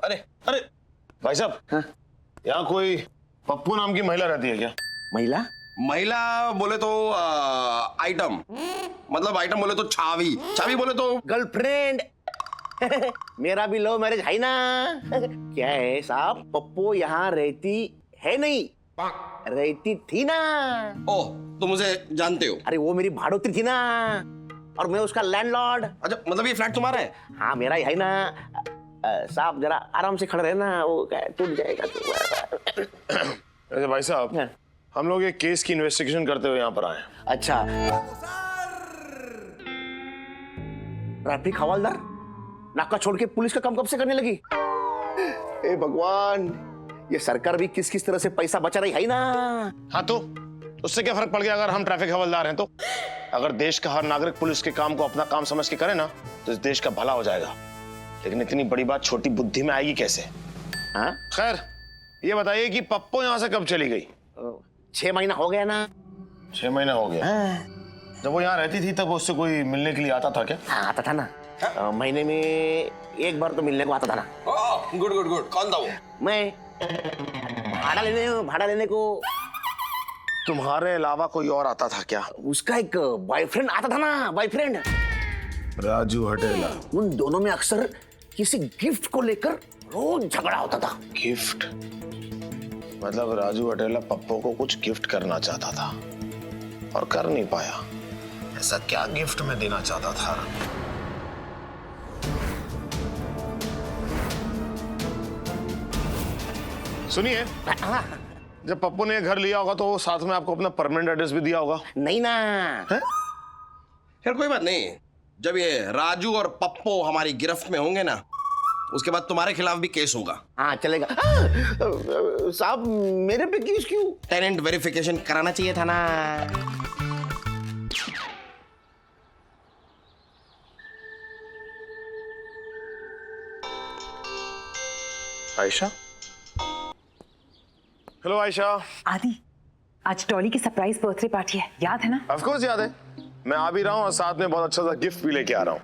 अरे अरे भाई साहब, हाँ? यहाँ कोई पप्पू नाम की महिला रहती है क्या? महिला? महिला बोले तो आइटम, मतलब आइटम बोले तो छावी, छावी बोले तो गर्लफ्रेंड। मेरा भी लव मैरिज है ना। क्या है साहब, पप्पू यहाँ रहती है नहीं, रहती थी ना। ओह, तुम उसे जानते हो? अरे वो मेरी भाड़ोत्री थी ना, और मैं उसका लैंडलॉर्ड। अच्छा, मतलब ये फ्लैट तुम्हारा है? हाँ मेरा ही है ना। साहब जरा आराम से खड़े रहना, वो क्या टूट जाएगा। वैसे भाई साहब, हाँ। हम लोग एक केस की इन्वेस्टिगेशन करते हुए यहाँ पर आए हैं। अच्छा, ट्रैफिक हवलदार नाका छोड़ के पुलिस का काम कब से करने लगी? ए भगवान, ये सरकार भी किस किस तरह से पैसा बचा रही है ना। हाँ तो उससे क्या फर्क पड़ गया अगर हम ट्रैफिक हवलदार हैं तो? अगर देश का हर नागरिक पुलिस के काम को अपना काम समझ के करे ना, तो इस देश का भला हो जाएगा। लेकिन इतनी बड़ी बात छोटी बुद्धि में आएगी कैसे? हाँ? खैर, ये बताइए कि पप्पू यहाँ से कब चली गई? 6 महीना हो गया ना। 6 महीना हो गया। हाँ। जब वो यहाँ रहती थी तब उससे कोई मिलने के लिए आता था क्या? हाँ आता था ना। महीने में 1 बार तो मिलने को आता था ना। ओह, गुड गुड गुड। कौन था वो? मैं भाड़ा लेने को। तुम्हारे अलावा कोई और आता था क्या? उसका एक बॉयफ्रेंड आता था ना, बॉयफ्रेंड राजू हटेला। उन दोनों में अक्सर किसी गिफ्ट को लेकर रोज झगड़ा होता था। गिफ्ट? मतलब राजू हटेला पप्पू को कुछ गिफ्ट करना चाहता था और कर नहीं पाया। ऐसा क्या गिफ्ट में देना चाहता था? सुनिए, जब पप्पू ने घर लिया होगा तो साथ में आपको अपना परमानेंट एड्रेस भी दिया होगा? नहीं ना। यार कोई बात नहीं, जब ये राजू और पप्पू हमारी गिरफ्त में होंगे ना, उसके बाद तुम्हारे खिलाफ भी केस होगा। हाँ चलेगा। साहब मेरे पे केस क्यों? टेनेंट वेरिफिकेशन कराना चाहिए था ना। आयशा? हेलो आयशा। आदि, आज डॉली की सरप्राइज बर्थडे पार्टी है, याद है ना? ऑफ कोर्स याद है। मैं आ भी रहा हूँ और साथ में बहुत अच्छा सा गिफ्ट भी लेके आ रहा हूँ।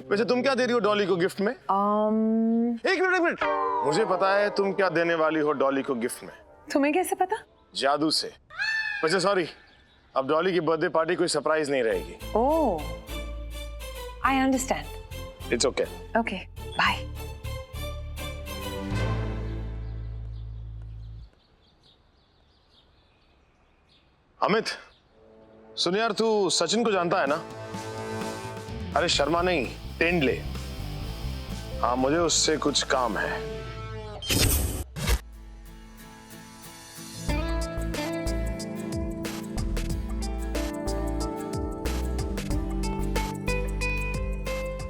वैसे तुम क्या दे रही हो डॉली को गिफ्ट में? एक मिनट। मुझे पता है तुम क्या देने वाली हो डॉली को गिफ्ट में। तुम्हें कैसे पता? जादू से। वैसे सॉरी, अब डॉली की बर्थडे पार्टी कोई सरप्राइज नहीं रहेगी। Oh, I understand. It's okay. Okay, bye. Amit, सुन यार, तू सचिन को जानता है ना? अरे शर्मा नहीं, तेंडले। हाँ, मुझे उससे कुछ काम है।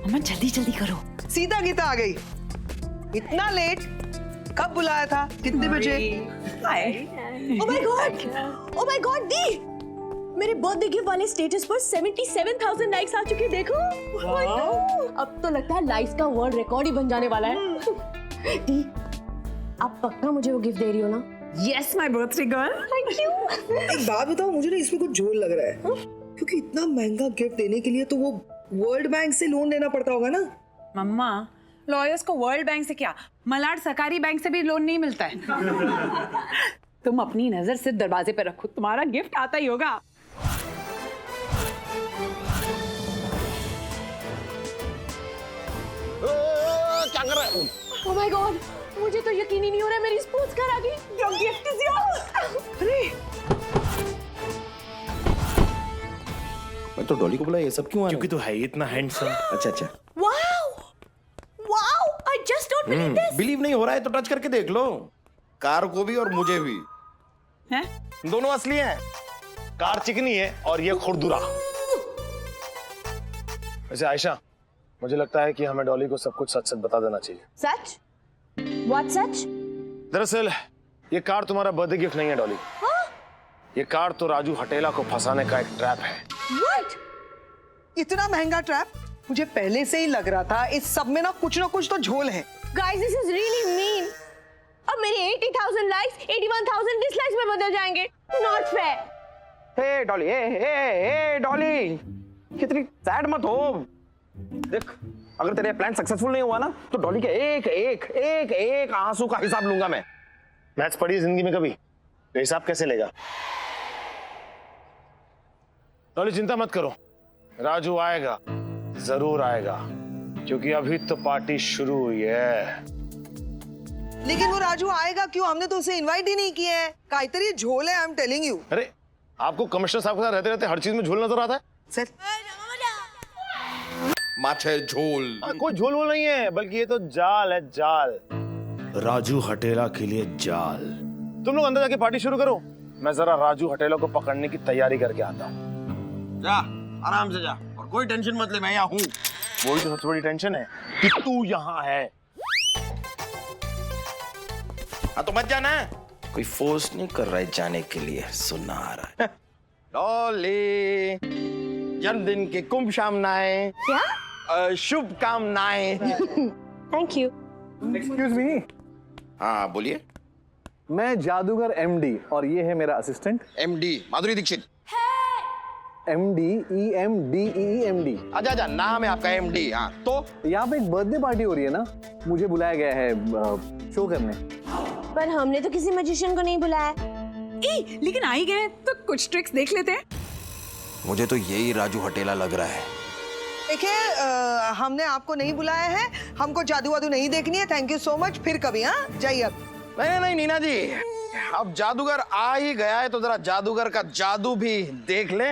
अमन जल्दी जल्दी करो। सीता गीता आ गई। इतना लेट? कब बुलाया था? कितने बजे? ओह माय गॉड दी, मेरे बर्थडे गिफ्ट वाले स्टेटस पर 77,000 लाइक्स आ चुके हैं, देखो। अब तो लगता है लाइक्स का वर्ल्ड रिकॉर्ड ही बन जाने वाला है। दी, आप पक्का मुझे वो गिफ्ट दे रही हो ना? Yes my birthday girl. Thank you. एक बात बताओ, मुझे ना इसमें कुछ झोल लग रहा है। क्योंकि इतना महंगा गिफ्ट देने के लिए तो वो वर्ल्ड बैंक से लोन लेना पड़ता होगा ना? मम्मा, लॉयर्स को वर्ल्ड बैंक से क्या, मलाड सरकारी बैंक से भी लोन नहीं मिलता है। तुम अपनी नजर सिर्फ दरवाजे पे रखो, तुम्हारा गिफ्ट आता ही होगा। क्या कर रहा है? ओह माय गॉड, मुझे तो यकीन ही नहीं हो रहा है मेरी स्पोर्ट्स कार आ गई। Your gift is yours. अरे मैं तो डॉली को बोला, ये सब क्यों आ रहा है? क्योंकि तू है इतना हैंडसम। अच्छा अच्छा। Wow wow, I just don't believe this. Believe नहीं हो रहा है तो टच करके देख लो। कार को भी और मुझे भी। हैं? दोनों असली हैं। कार चिकनी है और ये खुरदुरा। वैसे आयशा, मुझे लगता है कि हमें डॉली को सब कुछ सच सच बता देना चाहिए। सच? व्हाट सच? दरअसल ये कार तुम्हारा बर्थडे गिफ्ट नहीं है डॉली। ये कार तो राजू हटेला को फंसाने का एक ट्रैप है। व्हाट? इतना महंगा ट्रैप? मुझे पहले से ही लग रहा था इस सब में ना कुछ तो झोल है। Guys, this is really mean. अब मेरे 80,000 लाइक्स 81,000 डिसलाइक्स में बदल जाएंगे। Not fair. Hey Dolly, hey Dolly, कितनी सैड मत हो। देख, अगर तेरे प्लान सक्सेसफुल नहीं हुआ ना तो डॉली के एक एक एक एक आंसू का हिसाब लूंगा मैं। मैथ्स पढ़ी है जिंदगी में कभी, तो हिसाब कैसे लेगा? डॉली चिंता मत करो, राजू आएगा, जरूर आएगा, क्योंकि अभी तो पार्टी शुरू हुई है। लेकिन वो राजू आएगा क्यों? हमने तो उसे इनवाइट ही नहीं किया है। काहीतरी झोल है, आई एम टेलिंग यू। अरे आपको कमिश्नर साहब के साथ रहते रहते हर चीज में झोल नजर आता है। सर माछे झोल। कोई झोल वोल नहीं है, बल्कि ये तो जाल है, जाल। राजू हटेला के लिए जाल। तुम लोग अंदर जाके पार्टी शुरू करो, मैं जरा राजू हटेला को पकड़ने की तैयारी करके आता हूँ। जा आराम से जा, और कोई टेंशन मत ले, मैं यहाँ हूँ। वही तो सबसे बड़ी टेंशन है कि तू यहाँ है। हाँ तो मत जाना, कोई फोर्स नहीं कर रहा है जाने के लिए, सुनना आ रहा है। डॉली, जन्मदिन की शुभकामनाएं। क्या? शुभकामनाएं। Thank you. एक्सक्यूज मी, हाँ बोलिए। मैं जादूगर एमडी और ये है मेरा assistant MD Madhuri Dixit. MD EMDEMD। आजा आजा, नाम है आपका एमडी। हाँ तो यहाँ पे एक बर्थडे पार्टी हो रही है ना, मुझे बुलाया गया है शो करने। पर हमने तो किसी मैजिशियन को नहीं बुलाया। लेकिन आ ही गए तो कुछ ट्रिक्स देख लेते हैं। मुझे तो यही राजू हटेला लग रहा है। देखिए, हमने आपको नहीं बुलाया है, हमको जादू वादू नहीं देखनी है। थैंक यू सो मच, फिर कभी। हाँ जाइए अब। नहीं नहीं नीना जी, अब जादूगर आ ही गया है तो जरा जादूगर का जादू भी देख ले।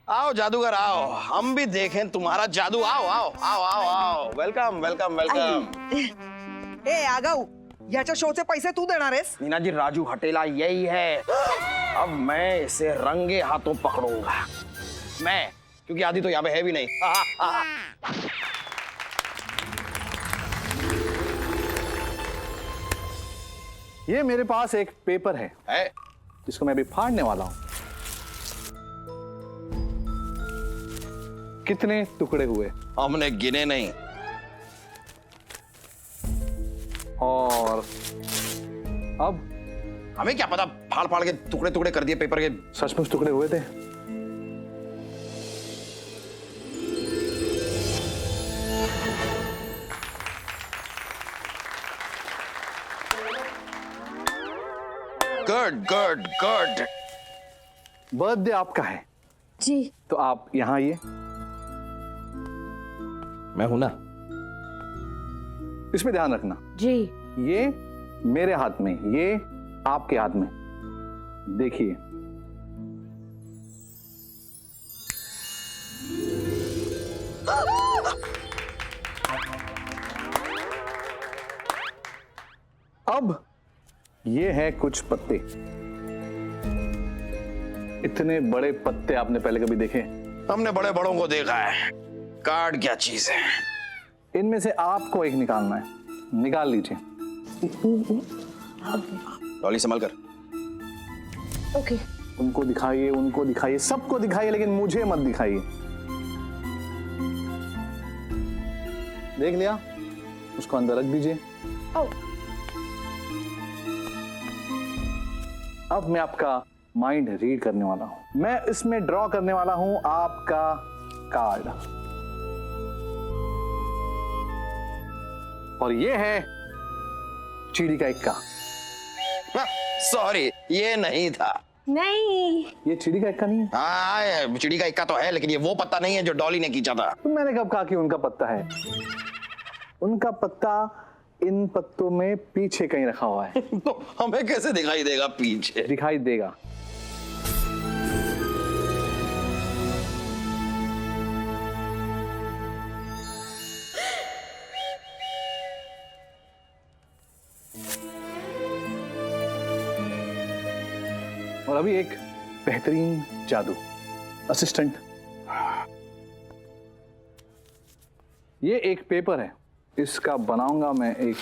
आओ जादूगर आओ, हम भी देखें तुम्हारा जादू। आओ आओ आओ आओ आओ, वेलकम वेलकम वेलकम। ए आगाऊ, याच्या शोचे पैसे तू देणार आहेस? नीना जी, राजू हटेला यही है। अब मैं इसे रंगे हाथों पकड़ूंगा, मैं, क्योंकि आदि तो यहाँ पे है भी नहीं। ये मेरे पास एक पेपर है जिसको मैं अभी फाड़ने वाला हूं। कितने टुकड़े हुए? हमने गिने नहीं। और अब हमें क्या पता, फाड़ फाड़ के टुकड़े टुकड़े कर दिए पेपर के। सचमुच टुकड़े हुए थे? Good good good. बर्थडे आपका है जी। तो आप यहाँ आइए। मैं हूं ना। इसमें ध्यान रखना, जी। ये मेरे हाथ में, ये आपके हाथ में। देखिए, अब ये है कुछ पत्ते। इतने बड़े पत्ते आपने पहले कभी देखे? हमने बड़े बड़ों को देखा है, कार्ड क्या चीज है। इनमें से आपको एक निकालना है, निकाल लीजिए। डॉली संभल कर। ओके। उनको दिखाइए, उनको दिखाइए, सबको दिखाइए, लेकिन मुझे मत दिखाइए। देख लिया? उसको अंदर रख दीजिए। अब मैं आपका माइंड रीड करने वाला हूं। मैं इसमें ड्रॉ करने वाला हूं आपका कार्ड, और ये है चिड़ी का इक्का। सॉरी, ये नहीं था। नहीं, ये चिड़ी का इक्का नहीं है? हाँ, चिड़ी का इक्का तो है, लेकिन ये वो पत्ता नहीं है जो डॉली ने खींचा था। तो मैंने कब कहा कि उनका पत्ता है? उनका पत्ता इन पत्तों में पीछे कहीं रखा हुआ है। तो हमें कैसे दिखाई देगा पीछे? दिखाई देगा। और अभी एक बेहतरीन जादू। असिस्टेंट, ये एक पेपर है, इसका बनाऊंगा मैं एक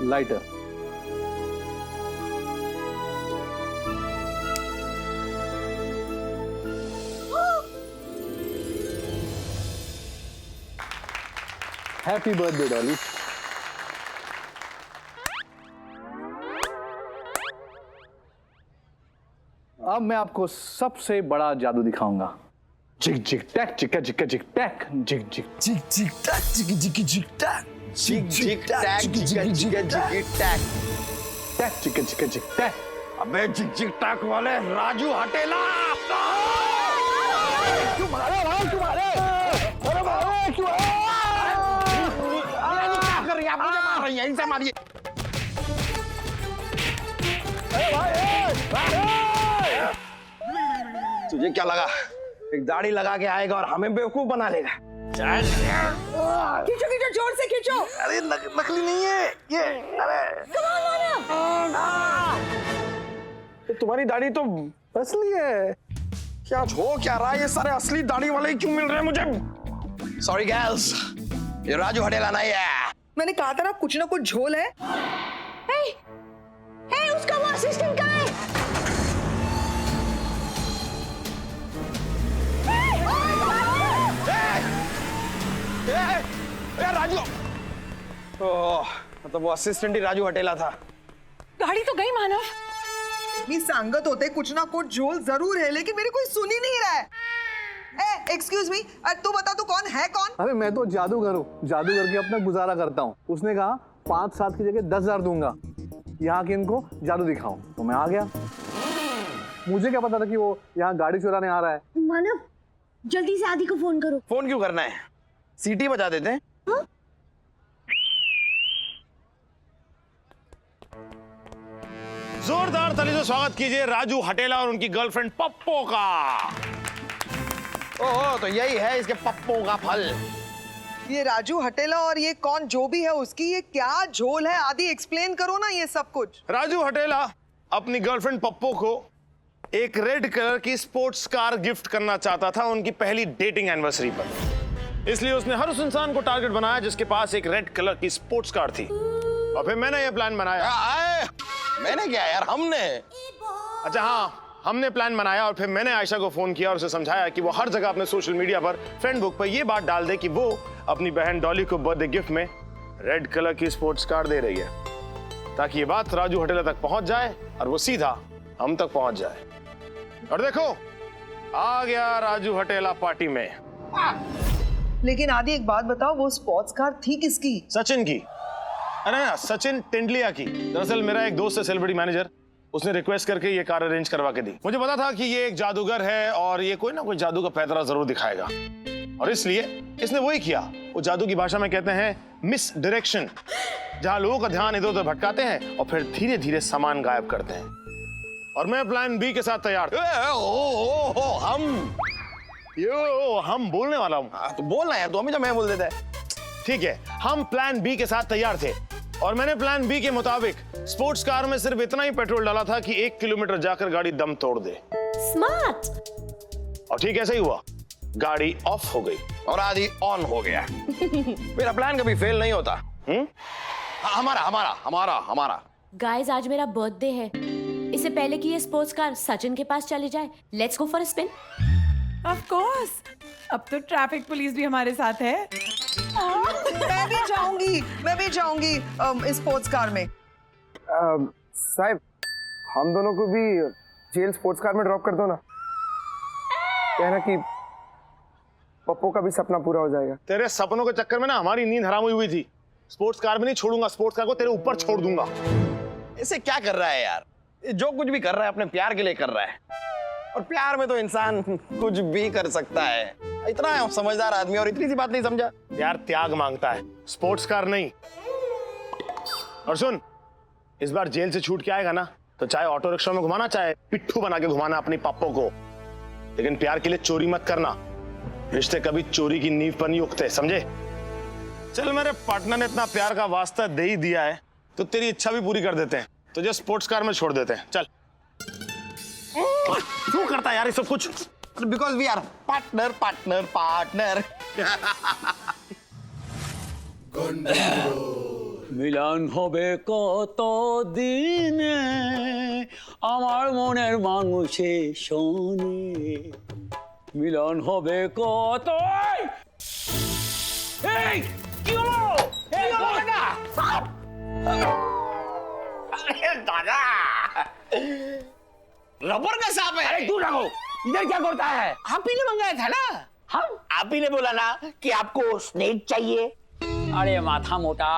लाइटर। Happy birthday Dolly. अब मैं आपको सबसे बड़ा जादू दिखाऊंगा। जिग जिग टैक चिक्का जिक्का जिग टैक जिग जिग जिग जिग टैक जिग जिग जिग टैक जिग जिग टैक जिग जिग जिग टैक टैक चिक्का जिक्का जिग टैक। अबे जिग जिग टैक वाले राजू हटेला क्यों मारे भाई, क्यों मारे? अरे भाई क्यों? क्या कर रही है आप? मुझे मार रही है, इनसे मारिए। तुझे क्या लगा एक दाढ़ी लगा के आएगा और हमें बेवकूफ बना लेगा? खींचो खींचो, जोर से खींचो। अरे नकली नहीं है ये। अरे तो तुम्हारी दाढ़ी तो असली है। क्या हो क्या रहा है? ये सारे असली दाढ़ी वाले ही क्यों मिल रहे हैं मुझे? सॉरी गर्ल्स, ये राजू हटेला नहीं है। मैंने कहा था ना कुछ झोल है। हे, उसका वो असिस्टेंट कहाँ है? राजू, मतलब वो असिस्टेंट ही राजू हटेला था। गाड़ी तो गई मानव। ये संगत होते कुछ झोल जरूर है, लेकिन मेरी कोई सुन ही नहीं रहा है। एक्सक्यूज मी, तू बता तू कौन है कौन? अरे मैं तो जादूगर हूँ, जादूगर के अपना गुजारा करता हूँ। उसने कहा 5-7 की जगह 10,000 दूंगा यहाँ के इनको जादू दिखाऊं, तो मैं आ गया। मुझे क्या पता था कि वो यहाँ गाड़ी चुराने आ रहा है। मानव, जल्दी से आदि को फोन करो। फोन क्यों करना है? सीटी बजा देते हैं। हाँ? जोरदार ताली से स्वागत कीजिए राजू हटेला और उनकी गर्लफ्रेंड पप्पो का। ओह, तो यही है इसके पप्पो का फल। ये राजू हटेला और ये कौन जो भी है उसकी ये क्या झोल है? आदि एक्सप्लेन करो ना ये सब कुछ। राजू हटेला अपनी गर्लफ्रेंड पप्पो को एक रेड कलर की स्पोर्ट्स कार गिफ्ट करना चाहता था उनकी पहली डेटिंग एनिवर्सरी पर। इसलिए उसने हर उस इंसान को टारगेट बनाया जिसके पास एक रेड कलर की स्पोर्ट्स कार थी। और फिर मैंने यह प्लान बनाया। मैंने क्या यार, हमने। अच्छा हाँ, हमने प्लान बनाया और फिर मैंने आयशा को फोन किया और उसे समझाया कि वो हर जगह अपने सोशल मीडिया पर, फ्रेंड बुक पर ये बात डाल दे कि वो अपनी बहन डॉली को बर्थडे गिफ्ट में रेड कलर की स्पोर्ट्स कार दे रही है, ताकि ये बात राजू हटेला तक पहुंच जाए और वो सीधा हम तक पहुंच जाए। और देखो, आ गया राजू हटेला पार्टी में। लेकिन आदि एक बात बताओ, वो स्पोर्ट्स कार थी किसकी? सचिन की। अरे ना, सचिन तेंदुलिया की। दरअसल मेरा एक दोस्त है सेलिब्रिटी मैनेजर, उसने रिक्वेस्ट करके ये कार अरेंज करवा के दी। मुझे पता था कि ये एक जादूगर है और ये कोई ना कोई जादू का पैतरा जरूर दिखाएगा, और इसलिए इसने वही किया। वो जादू की भाषा में कहते हैं मिस डायरेक्शन, जहां लोगों का ध्यान इधर उधर भटकाते हैं और फिर धीरे धीरे सामान गायब करते हैं। और मैं प्लान बी के साथ तैयार था। हम बोलने वाला हूँ। तो बोलना यार, तो हमेशा मैं बोल देता है। ठीक है, हम प्लान बी के साथ तैयार थे और मैंने प्लान बी के मुताबिक स्पोर्ट्स कार में सिर्फ इतना ही पेट्रोल डाला था कि 1 किलोमीटर जाकर गाड़ी दम तोड़ दे। स्मार्ट। और ठीक ऐसा ही हुआ, गाड़ी ऑफ हो गई और आदि ऑन हो गया। मेरा प्लान कभी फेल नहीं होता। हमारा हमारा हमारा हमारा गाइस, आज मेरा बर्थडे है। इससे पहले कि ये स्पोर्ट्स कार सचिन के पास चले जाए, let's go for a spin. Of course, अब तो ट्रैफिक पुलिस भी हमारे साथ है। मैं भी जाऊंगी इस स्पोर्ट्स कार में। साहब, हम दोनों को भी जेल स्पोर्ट्स कार में ड्रॉप कर दो ना। कहना कि पप्पो का भी सपना पूरा हो जाएगा। तेरे सपनों के चक्कर में ना हमारी नींद हराम हुई थी। स्पोर्ट्स कार में नहीं छोड़ूंगा, स्पोर्ट्स कार को तेरे ऊपर छोड़ दूंगा। इसे क्या कर रहा है यार? जो कुछ भी कर रहा है अपने प्यार के लिए कर रहा है, और प्यार में तो इंसान कुछ भी कर सकता है। इतना समझदार आदमी और इतनी सी बात नहीं समझा। यार त्याग मांगता है, स्पोर्ट्स कार नहीं। और सुन, इस बार जेल से छूट के आएगा ना, तो चाहे ऑटो रिक्शा में घुमाना, चाहे पिट्ठू बना के घुमाना अपनी पप्पो को, लेकिन प्यार के लिए चोरी मत करना। रिश्ते कभी चोरी की नींव पर नहीं उगते, समझे? चल, मेरे पार्टनर ने इतना प्यार का वास्ता दे ही दिया है तो तेरी इच्छा भी पूरी कर देते हैं, तुझे स्पोर्ट्स कार में छोड़ देते हैं। चल। क्यों करता है यार ये सब कुछ? Because we are partner partner partner. মিলন হবে কত দিনে আমার মনের মানুষের শোনে, মিলন হবে কত। এই কি হলো? এই দাদা, अरे दादा, रबर का सांप है। अरे दूर रहो, इधर क्या करता है? आप ही ने मंगाया था ना? हम? आप ही ने बोला ना कि आपको स्नेक चाहिए। अरे माथा मोटा,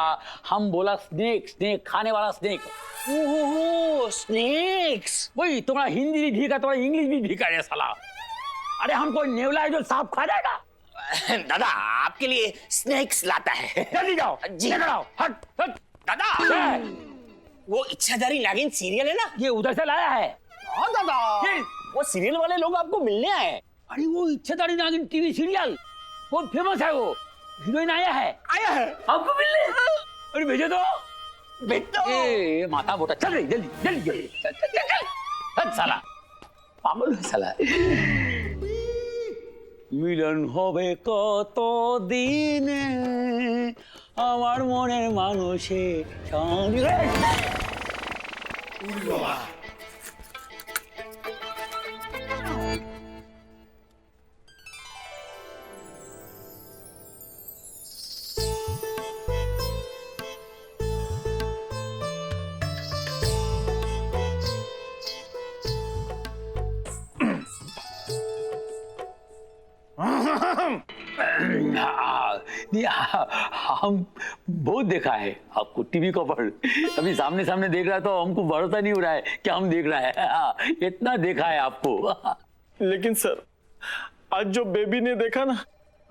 हम बोला स्नेक, स्नेक खाने वाला स्नेक। ओहो, स्नेक्स। वही तुम्हारा हिंदी भी भीगा, तुम्हारा इंग्लिश भी भीगा रे साला। अरे हम कोई नेवला है जो सांप खा जाएगा? दादा आपके लिए स्नेक्स लाता है। जल्दी जाओ, जी। लेकर आओ, हट हट। दादा वो इच्छाधारी नागिन सीरियल है ना? ये उधर से लाया है। हाँ दादा, ये- वो सीरियल वाले लोग आपको मिलने आए। अरे वो इच्छाधारी नागिन टीवी सीरियल बहुत फेमस है, वो हीरोइन आया है आपको मिलने। अरे भेजो तो, ए माथा मोटा, चल रही जल्दी जल्दी जल्दी, चल चल चल चल, हट साला, पागल है साला। মিলন হবে কত দিনে আমার মনের মানুষের সঙ্গে। हम बहुत देखा है आपको टीवी कवर, अभी सामने सामने देख रहा तो हमको भरोसा नहीं हो रहा है कि हम देख रहा है। इतना देखा है आपको। लेकिन सर आज जो बेबी ने देखा ना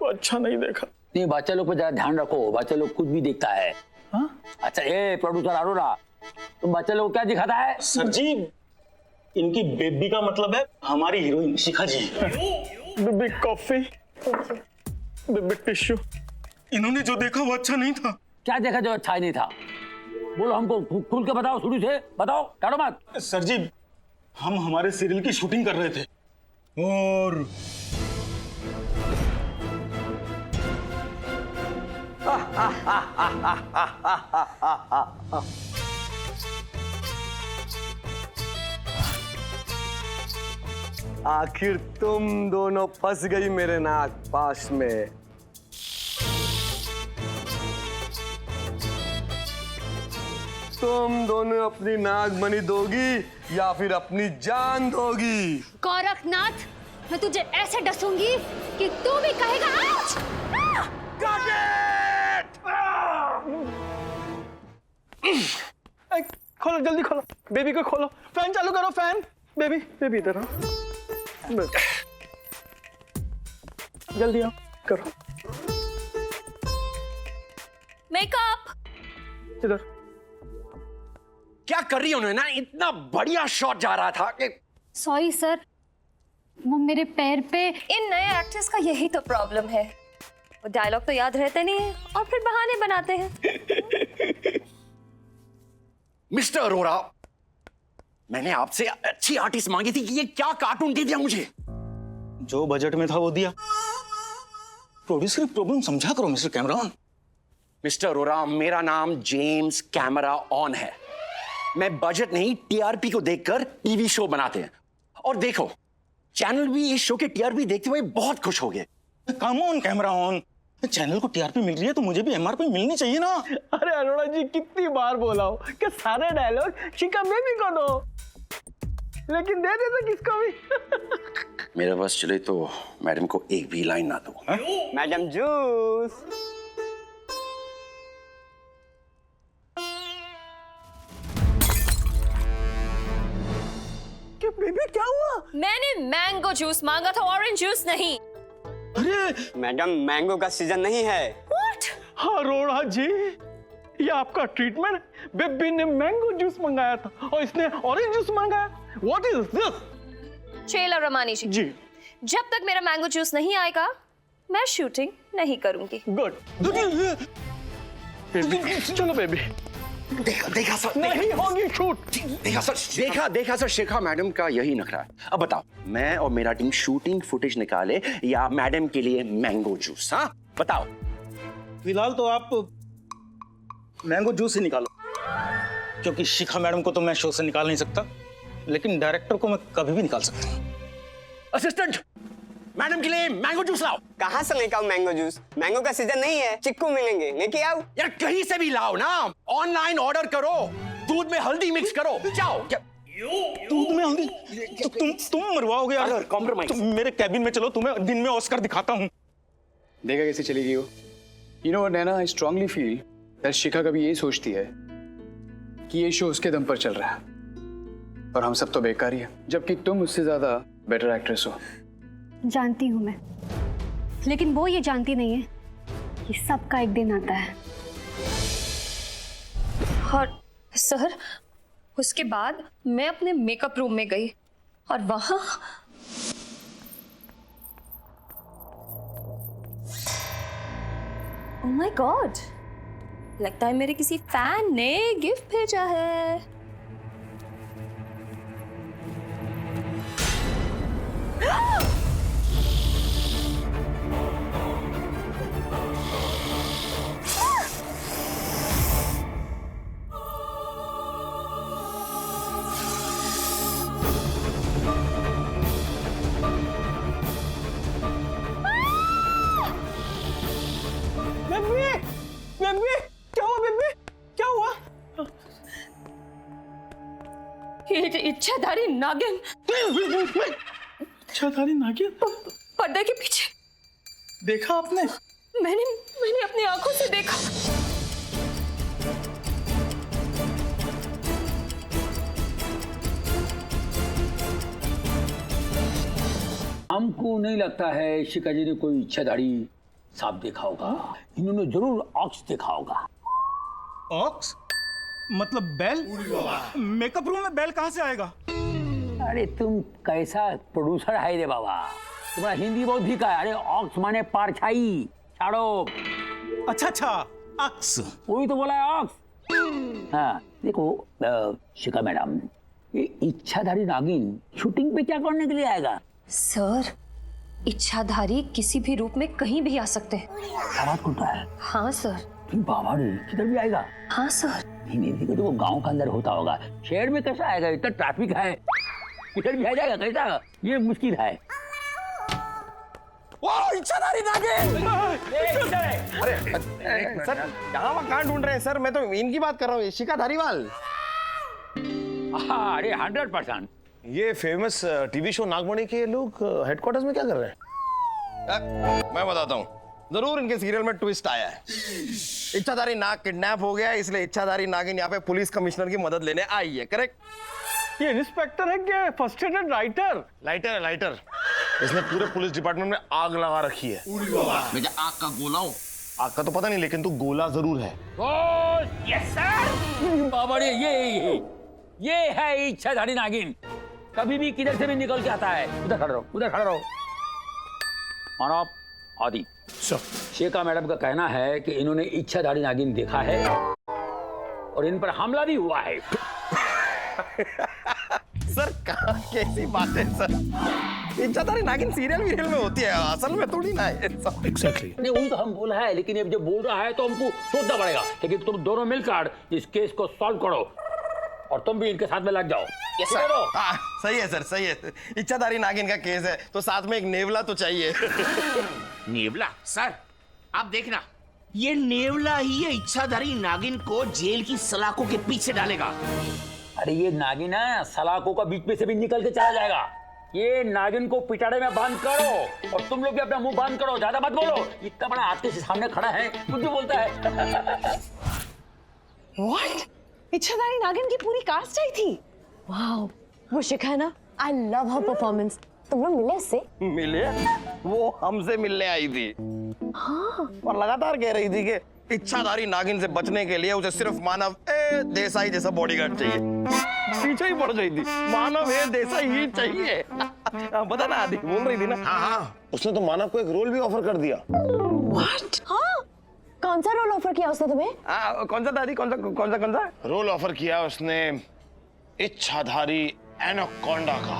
वो अच्छा नहीं देखा। नहीं, बच्चा लोग पे जरा ध्यान रखो, बच्चा लोग कुछ भी देखता है। अच्छा ए प्रोड्यूसर अरोरा, तुम बच्चा लोग क्या दिखाता है? सर जी इनकी बेबी का मतलब है हमारी हीरोइन शिखा जी। बेबी कॉफी, बेबी टिश्यू, इन्होंने जो देखा वो अच्छा नहीं था। क्या देखा जो अच्छा नहीं था? बोलो हमको, खुल के बताओ, शुरू से बताओ, डरो मत। सर जी हम हमारे सीरियल की शूटिंग कर रहे थे और आखिर तुम दोनों फंस गई मेरे नाक पास में। तुम दोनों अपनी नागमणि दोगी या फिर अपनी जान दोगी? गोरखनाथ, मैं तुझे ऐसे डसूंगी कि तू भी कहेगा आज। खोलो जल्दी खोलो, बेबी को खोलो, फैन चालू करो, फैन। बेबी बेबी इधर आओ, जल्दी आओ, करो मेकअप। इधर। क्या कर रही है ना? इतना बढ़िया शॉट जा रहा था कि सॉरी सर, वो मेरे पैर पे। इन नए एक्टर्स का यही तो प्रॉब्लम है, वो डायलॉग तो याद रहते नहीं है और फिर बहाने बनाते हैं। मिस्टर अरोरा, मैंने आपसे अच्छी आर्टिस्ट मांगी थी कि ये क्या कार्टून दे दिया मुझे। जो बजट में था वो दिया। प्रोड्यूसर की प्रॉब्लम समझा करो मिस्टर कैमरॉन। मिस्टर अरोरा, मेरा नाम जेम्स कैमरा ऑन है। मैं बजट नहीं टीआरपी को देखकर टीवी शो बनाते हैं। और देखो, चैनल भी इस शो के टीआरपी देखते हुए बहुत खुश हो गए। Come on camera on, channel को टीआरपी मिल रही है तो मुझे भी एमआरपी मिलनी चाहिए ना। अरे अरोड़ा जी कितनी बार बोला हो कि सारे डायलॉग शिखा बेबी को दो, लेकिन दे देते किसको भी। मेरा बस चले तो मैडम को एक भी लाइन ना दो। Madam juice. क्या बेबी क्या हुआ? मैंने मैंगो जूस मांगा था, ऑरेंज जूस नहीं। अरे मैडम मैंगो का सीजन नहीं है। What? अरोड़ा जी ये आपका ट्रीटमेंट। बेबी ने मैंगो जूस मंगाया था और इसने ऑरेंज जूस मंगाया। What is this? Sheela Ramani ji, जब तक मेरा मैंगो जूस नहीं आएगा मैं शूटिंग नहीं करूंगी। गुड। चलो बेबी। देखा सर, नहीं होगी शूट। देखा सर, शिखा मैडम का यही नखरा है। अब बताओ, मैं और मेरा टीम शूटिंग फुटेज निकाले या मैडम के लिए मैंगो जूस? हाँ बताओ। फिलहाल तो आप मैंगो जूस ही निकालो, क्योंकि शिखा मैडम को तो मैं शो से निकाल नहीं सकता, लेकिन डायरेक्टर को मैं कभी भी निकाल सकता हूँ। असिस्टेंट, मैडम के लिए मैंगो जूस लाओ। कहाँ से लेकर आओ मैंगो जूस? मैंगो का सीजन नहीं है, चिक्कू मिलेंगे, लेके आओ। यार कहीं से भी लाओ ना, ऑनलाइन ऑर्डर करो, दूध में हल्दी मिक्स करो, जाओ। तुम मरवाओगे यार। कॉम्प्रोमाइज। तुम मेरे कैबिन में चलो, तुम्हें दिन में ऑस्कर दिखाता हूँ। देखा कैसे चली गई वो। You know Naina, I strongly feel that Shikha कभी यही सोचती है कि ये शो उसके दम पर चल रहा है और हम सब तो बेकार ही है, जबकि तुम उससे ज्यादा बेटर एक्ट्रेस हो। जानती हूँ मैं, लेकिन वो ये जानती नहीं है कि सबका एक दिन आता है। और सर, उसके बाद मैं अपने मेकअप रूम में गई और वहां ओह माय गॉड, लगता है मेरे किसी फैन ने गिफ्ट भेजा है। बेबी, क्या हुआ बेबी? क्या हुआ? इच्छाधारी नागिन। इच्छाधारी नागिन? पर्दे के पीछे देखा आपने? मैंने अपनी आंखों से देखा। हमको नहीं लगता है शिखा जी ने कोई इच्छाधारी सांप देखा होगा। इन्होंने जरूर ऑक्स देखा होगा। ऑक्स? मतलब बैल? मेकअप रूम में बैल कहाँ से आएगा? अरे तुम कैसा प्रोड्यूसर है रे बाबा, तुम्हारा हिंदी बहुत भी का है। अरे ऑक्स माने परछाई, छाड़ो। अच्छा, ऑक्स। वही तो बोला है, ऑक्स। हाँ देखो शिखा मैडम, ये इच्छाधारी नागिन शूटिंग पे क्या करने के लिए आएगा? सर, इच्छाधारी किसी भी रूप में कहीं भी आ सकते हैं। बात करता है? हाँ सर। बाबा रे, किधर भी आएगा? हाँ सर। नहीं, तो वो गांव के अंदर होता होगा, शहर में कैसा आएगा? इतना ट्रैफिक है, किधर भी आ जाएगा कैसा? ये मुश्किल है। वो इच्छाधारी नागिन! अरे सर, यहाँ वहाँ कहाँ ढूंढ रहे हैं सर? मैं तो इनकी बात कर रहा हूँ, शिखाधारी वाल। अरे 100%। ये फेमस टीवी शो नागमणि के लोग हेडक्वार्टर्स में क्या कर रहे हैं? मैं बताता हूँ, जरूर इनके सीरियल में ट्विस्ट आया है। इच्छाधारी नाग किडनैप हो गया, इसलिए इच्छाधारी नागिन यहाँ पे पुलिस कमिश्नर की मदद लेने आई है। करेक्ट? ये इंस्पेक्टर है क्या? First aid writer? लाइटर है, लाइटर। इसने पूरे पुलिस डिपार्टमेंट में आग लगा रखी है। मैं क्या आग का गोला हूँ? आग का तो पता नहीं, लेकिन तू गोला जरूर है। Yes sir. बाबा रे, ये है इच्छाधारी नागिन। कभी भी किधर से भी निकल के आता है। उधर खड़ा रहो, उधर खड़ा रहो। मानव आदि शिखा मैडम का कहना है कि इन्होंने इच्छाधारी नागिन देखा है और इन पर हमला भी हुआ है। सर कहाँ कैसी बात है सर? इच्छाधारी नागिन सीरियल में होती है, असल में थोड़ी ना है। एग्जैक्टली। नहीं, वही तो हम बोला है, लेकिन अब जब बोल रहा है तो हमको सोचना पड़ेगा। लेकिन तुम दोनों मिलकर इस केस को सॉल्व करो और तुम भी इनके साथ में लग जाओ। Yes sir. सही है सर, सही है। इच्छाधारी नागिन का केस है तो साथ में एक नेवला तो चाहिए। नेवला? सर आप देखना, ये नेवला ही ये इच्छाधारी नागिन को जेल की सलाखों के पीछे डालेगा। अरे ये नागिन है, सलाखों का बीच में से भी निकल के चला जाएगा। ये नागिन को पिटारे में बंद करो और तुम लोग भी अपना मुंह बंद करो, ज्यादा मत बोलो। इतना बड़ा आपके सामने खड़ा है, कुछ भी बोलता है। What? इच्छाधारी नागिन की पूरी कास्ट आई थी। वाओ, वो शिखा है ना, आई लव हर परफॉर्मेंस। तुम लोग मिले उससे? मिले? वो हमसे मिलने आई थी। हाँ। और लगातार कह रही थी कि इच्छाधारी नागिन से बचने के लिए उसे सिर्फ मानव देसाई जैसा बॉडीगार्ड चाहिए। पीछे ही पड़ गई थी, मानव देसाई ही चाहिए। पता ना, आदि बोल रही थी ना। हाँ, उसने तो मानव को एक रोल भी ऑफर कर दिया। What? हाँ, कौन सा रोल ऑफर किया उसने तुम्हें? कौन सा दादी? कौन सा रोल ऑफर किया उसने? इच्छाधारी एनाकोंडा का।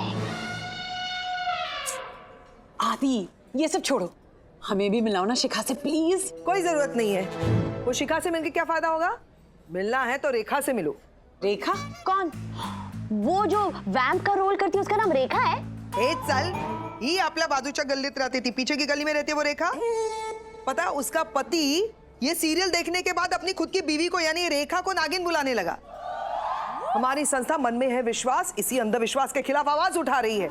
आदि, ये सब छोड़ो, हमें भी मिलाओ ना शिखा से प्लीज। कोई जरूरत नहीं है। वो शिखा से मिलके क्या फायदा होगा? मिलना है तो रेखा से मिलो। रेखा? कौन? वो जो वैम्प का रोल करती है, उसका नाम रेखा है? हे चल, ही आपल्या बाजूच्या गल्लीत राहती थी, पीछे की गली में रहती है वो रेखा। पता, उसका पति ये सीरियल देखने के बाद अपनी खुद की बीवी को यानी रेखा को नागिन बुलाने लगा। हमारी संस्था मन में है विश्वास, इसी अंधविश्वास के खिलाफ आवाज उठा रही है।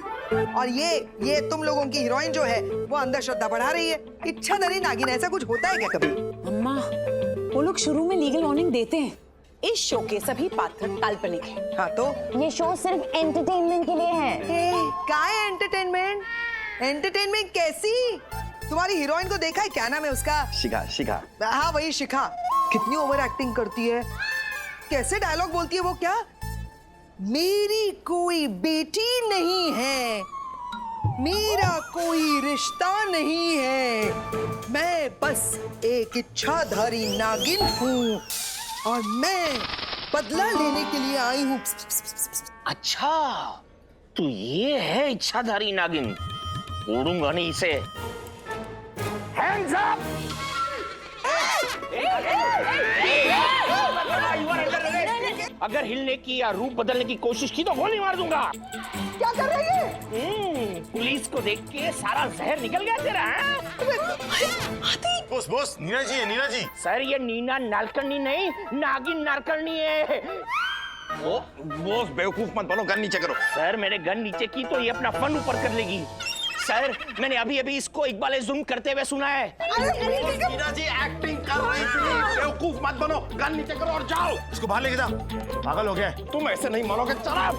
और ये तुम लोगों की हीरोइन जो है वो अंधश्रद्धा बढ़ा रही है। इच्छाधारी नागिन, ऐसा कुछ होता है क्या कभी? अम्मा, वो लोग शुरू में लीगल वार्निंग देते हैं। इस शो के सभी पात्र काल्पनिक हैं। हाँ तो ये शो सिर्फ एंटरटेनमेंट के लिए है। क्या है एंटरटेनमेंट? एंटरटेनमेंट कैसी? तुम्हारी हीरोइन को देखा है? क्या नाम है उसका? शिखा। हाँ वही शिखा। कितनी ओवर एक्टिंग करती है, कैसे डायलॉग बोलती है वो। क्या मेरी कोई बेटी नहीं है, मेरा कोई रिश्ता नहीं है, मैं बस एक इच्छाधारी नागिन हूँ और मैं बदला लेने के लिए आई हूँ। अच्छा, तो ये है इच्छाधारी नागिन। उड़ूंगा नहीं इसे। Hands up! अगर हिलने की या रूप बदलने की कोशिश की तो गोली मार दूंगा। क्या कर रही है? पुलिस को देख के सारा जहर निकल गया तेरा। बॉस नीना जी है, नीना जी। सर ये नीना नालकर्णी नहीं, नागिन नालकर्णी है। वो बॉस बेवकूफ मत बनो, गन नीचे करो। सर मेरे गन नीचे की तो ये अपना फन ऊपर कर लेगी। सर मैंने अभी इसको इकबाल जुम करते हुए सुना है। मीरा जी एक्टिंग कर रही थी, बेवकूफ मत बनो, गन नीचे करो और जाओ। इसको बाहर लेके जा, पागल हो गया। तुम ऐसे नहीं मानोगे। चलो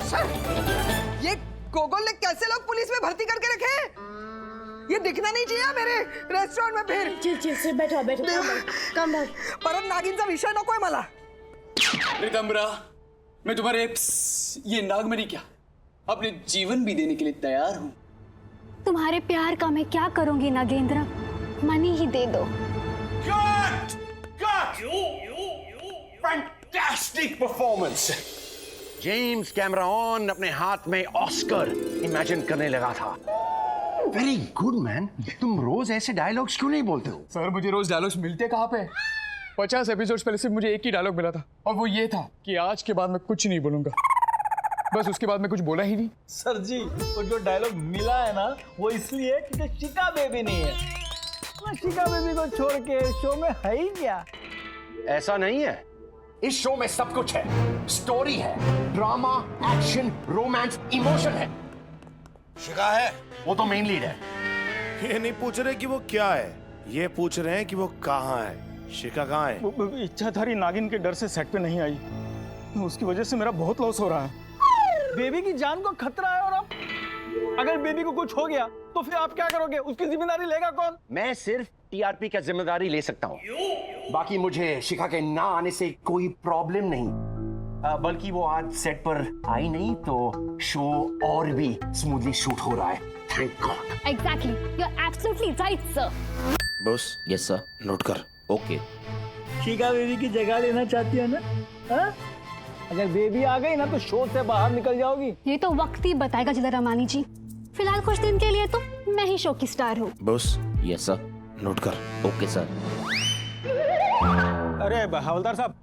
सर। ये गोगोल ने कैसे लोग पुलिस में भर्ती करके रखे? ये दिखना नहीं चाहिए मेरे रेस्टोरेंट में फिर। जी बैठो कम डाउन। परत नागिनचा विषय नकोय मला। रितंबरा, मैं तुम्हारे ये नागमणि क्या अपने जीवन भी देने के लिए तैयार हूँ। तुम्हारे प्यार का मैं क्या करूंगी नागेंद्र, मनी ही दे दो। Fantastic performance. जेम्स कैमरॉन अपने हाथ में ऑस्कर इमेजिन करने लगा था। Very good man. तुम रोज ऐसे डायलॉग्स क्यों नहीं बोलते हो? सर मुझे रोज डायलॉग्स मिलते कहाँ पे? 50 एपिसोड्स पहले सिर्फ मुझे एक ही डायलॉग मिला था और वो ये था कि आज के बाद मैं कुछ नहीं बोलूंगा। बस उसके बाद मैं कुछ बोला ही नहीं। सर जी, वो जो डायलॉग मिला है ना, वो इसलिए क्योंकि शिका बेबी नहीं है। शिका बेबी को छोड़ के शो में है ही क्या? ऐसा नहीं है, इस शो में सब कुछ है। स्टोरी है, ड्रामा, एक्शन, रोमांस, इमोशन है। शिका है, वो तो मेन लीड है। ये नहीं पूछ रहे कि वो क्या है, ये पूछ रहे हैं कि वो कहाँ है। शिका कहाँ है? वो इच्छाधारी नागिन के डर से सेट पे नहीं आई, उसकी वजह से मेरा बहुत लॉस हो रहा है। बेबी की जान को खतरा है और अब अगर बेबी को कुछ हो गया तो फिर आप क्या करोगे? उसकी जिम्मेदारी लेगा कौन? मैं सिर्फ टीआरपी का जिम्मेदारी ले सकता हूँ। बाकी मुझे शिखा के ना आने से कोई प्रॉब्लम नहीं, बल्कि वो आज सेट पर आई नहीं तो शो और भी स्मूथली शूट हो रहा है। Thank God. Exactly, you are absolutely right sir. Boss yes sir. Note कर। ओके। शिका बेबी की जगह लेना चाहती है ना? हाँ? अगर बेबी आ गई ना तो शो से बाहर निकल जाओगी। ये तो वक्त ही बताएगा जिला रमानी जी। फिलहाल कुछ दिन के लिए तो मैं ही शो की स्टार हूँ। Boss yes sir. नोट कर। Okay sir. अरे हवलदार साहब,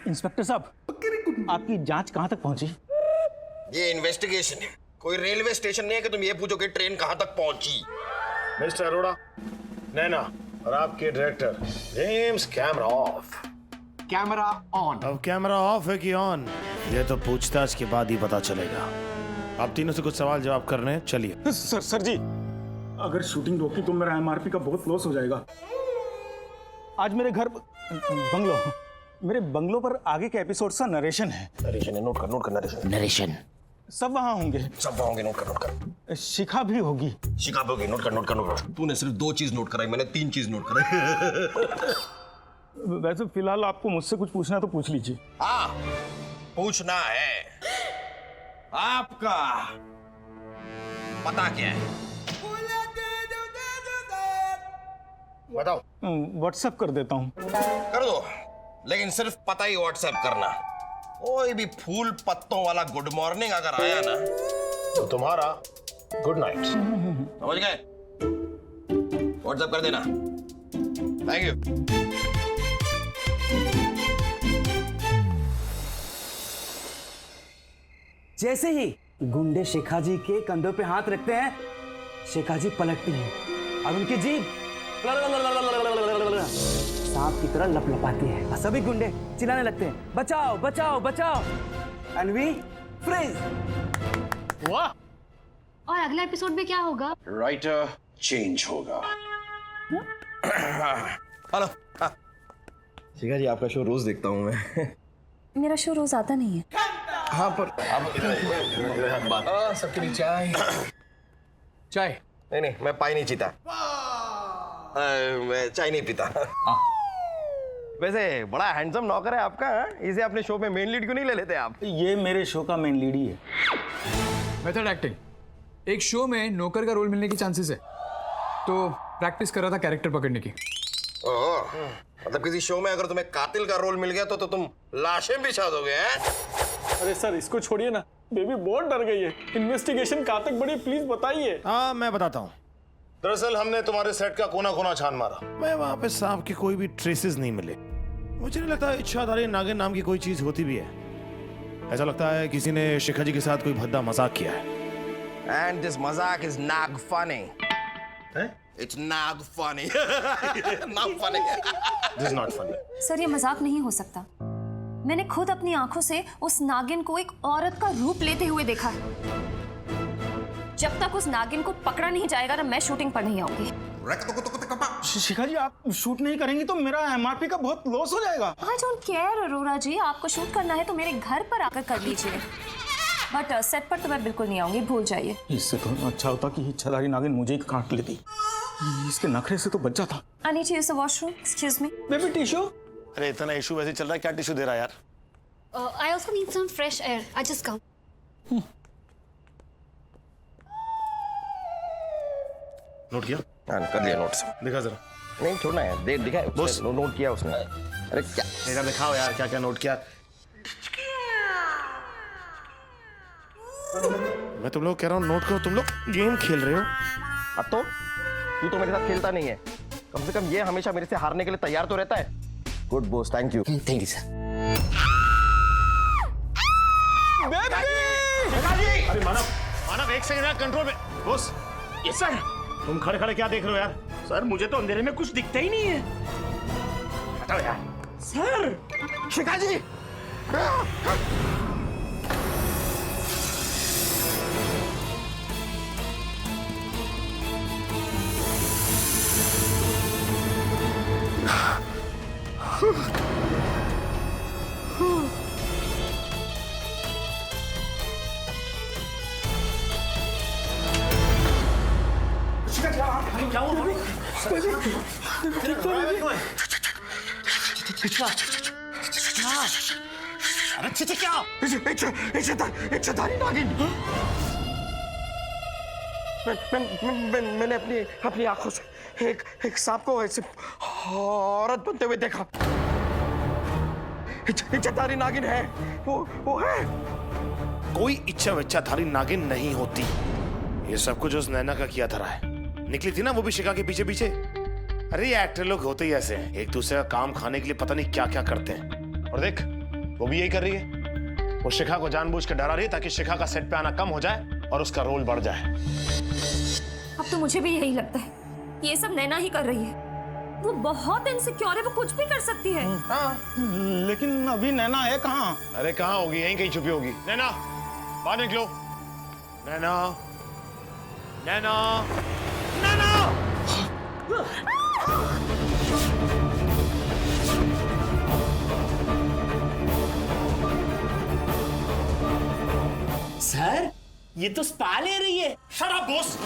इंस्पेक्टर साहब, आपकी जांच कहाँ तक पहुंची? ये इन्वेस्टिगेशन है, कोई रेलवे स्टेशन नहीं है कि तुम ये पूछो कि ट्रेन कहाँ तक पहुंची। मिस्टर अरोड़ा, नैना और आपके director James camera off. Camera on. अब कैमरा ऑफ है कि ऑन, ये तो पूछताछ के बाद ही पता चलेगा। आप तीनों से कुछ सवाल जवाब करने हैं, चलिए। सर जी, अगर शूटिंग रोकी तो मेरा एमआरपी का बहुत लॉस हो जाएगा। आज मेरे घर मेरे बंगलों पर आगे के एपिसोड का नरेशन है। नरेशन है, नोट कर नरेशन। सब वहाँ होंगे। सब होंगे, नोट कर। शिखा भी होगी। शिका भी होगी, नोट कर। तूने सिर्फ 2 चीज नोट कराई, मैंने 3 चीज नोट कराई। वैसे फिलहाल आपको मुझसे कुछ पूछना है तो पूछ लीजिए। हाँ, पूछना है। आपका पता क्या है? बताओ। व्हाट्सएप कर देता हूँ। कर दो, लेकिन सिर्फ पता ही व्हाट्सएप करना। कोई भी फूल पत्तों वाला गुड मॉर्निंग अगर आया ना तो तुम्हारा गुड नाइट। समझ गए? व्हाट्सएप कर देना। Thank you. जैसे ही गुंडे शिखा जी के कंधों पे हाथ रखते हैं, शिखा जी पलटती हैं और उनकी जीभ सांप की तरह लपलपाती है और सभी गुंडे चिल्लाने लगते हैं, बचाओ बचाओ बचाओ, एंड वी फ्रीज। वाह। और अगला एपिसोड में क्या होगा? राइटर चेंज होगा। हेलो। शिखा जी, आपका शो रोज देखता हूँ मैं। मेरा शो रोज आता नहीं है। हाँ पर सबके लिए चाय। चाय? नहीं, मैं पाई नहीं पीता। मैं चाय नहीं पीता। वैसे बड़ा हैंडसम नौकर है आपका, इसे अपने शो में मेन लीड क्यों नहीं ले लेते आप? ये मेरे शो का मेन लीड ही है। Method acting. एक शो में नौकर का रोल मिलने की चांसेस है, तो प्रैक्टिस कर रहा था कैरेक्टर पकड़ने की। ओह, मतलब किसी शो में अगर तुम्हें कातिल का रोल मिल गया तो तुम लाशें बिछा दोगे हैं? अरे सर, इसको छोड़िए ना, बेबी बहुत डर गई है। इन्वेस्टिगेशन कहाँ तक बढ़ी, प्लीज बताइए। हाँ, मैं बताता हूँ। दरअसल हमने तुम्हारे सेट का कोना कोना छान मारा, मैं वहाँ पे सांप के कोई भी ट्रेसेस नहीं मिले। मुझे नहीं लगता इच्छाधारी नागिन नाम की कोई चीज होती भी है। ऐसा लगता है किसी ने शिखा जी के साथ कोई भद्दा मजाक किया है। And this mazak is not funny. It's not funny. Not funny. This is not funny. Sir, ये मजाक नहीं हो सकता। मैंने खुद अपनी आंखों से उस नागिन को एक औरत का रूप लेते हुए देखा है। जब तक उस नागिन को पकड़ा नहीं जाएगा ना, मैं शूटिंग पर नहीं आऊंगी। शिखा जी, आप शूट नहीं करेंगी तो मेरा एमआरपी का बहुत लॉस हो जाएगा। आई डोंट केयर अरोरा जी, आपको शूट करना है तो मेरे घर पर आकर कर लीजिए, बट सेट पर तो मैं बिल्कुल नहीं आऊंगी, भूल जाइए। इससे तो अच्छा होता कि इच्छाधारी नागिन मुझे ही काट लेती। इसके नखरे से तो बच जाता। I need to use the washroom, excuse me. Baby tissue. अरे इतना इशू वैसे चल रहा है, क्या टिश्यू दे रहा है यार? I also need some fresh air. I just come. Note किया? हाँ, कर लिया नोट्स। दिखा जरा। नहीं छोड़ना है, देख दिखा बॉस। नोट किया उसने। अरे क्या मेरा दिखाओ यार, क्या क्या नोट किया। मैं तुम लोग कह रहा हूँ नोट करो, तुम लोग गेम खेल रहे हो। अब तो तू तो मेरे साथ खेलता नहीं है, कम से कम ये हमेशा मेरे से हारने के लिए तैयार तो रहता है। Good boss, thank you. Thank you sir. अरे मानव एक सेकंड यार, कंट्रोल में। बॉस। Yes sir. तुम खड़े खड़े क्या देख रहे हो यार? सर, मुझे तो अंधेरे में कुछ दिखता ही नहीं है। हटाओ यार। सर। शिखा जी। अरे चीचे क्या? इच्छाधारी नागिन। मैंने अपनी आंखों से एक सांप को ऐसे औरत बनते हुए देखा। इच्छाधारी नागिन है, वो है। कोई इच्छाधारी नागिन नहीं होती। ये सब कुछ उस नैना का किया धरा है। निकली थी ना वो भी शिखा के पीछे पीछे। अरे ये एक्टर लोग होते ही ऐसे हैं, एक दूसरे का काम खाने के लिए पता नहीं क्या क्या करते हैं। और देख, वो भी यही कर रही है। वो शिखा को जानबूझ के डरा रही है ताकि शिखा का सेट पे आना कम हो जाए और उसका रोल बढ़ जाए। अब तो मुझे भी यही लगता है, ये सब नैना ही कर रही है। वो बहुत इनसिक्योर है, वो कुछ भी कर सकती है। हाँ, लेकिन अभी नैना है कहाँ? अरे कहाँ होगी, यहीं कहीं छुपी होगी। नैना, बाहर निकलो। नैना, नैना, नैना। सर, ये तो स्पा ले रही है। Shut up boss.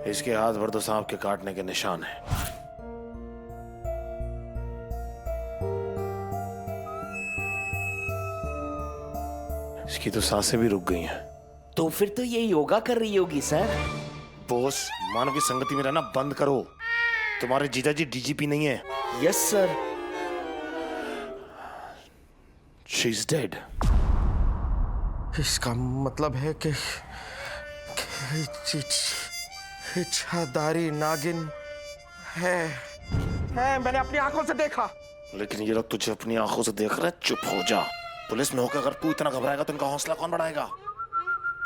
इसके हाथ भर तो सांप के काटने के निशान है। इसकी तो सांसें भी रुक गई हैं। तो फिर तो ये योगा कर रही होगी सर। बॉस, मानव की संगति में रहना बंद करो। तुम्हारे जीजाजी डीजीपी नहीं है। Yes sir. She is dead. इसका मतलब है कि इच्छाधारी नागिन है। मैंने अपनी आंखों से देखा। लेकिन ये लोग तुझे अपनी आंखों से देख रहे हैं। चुप हो जा। पुलिस में होकर अगर तू इतना घबराएगा तो इनका हौसला कौन बढ़ाएगा?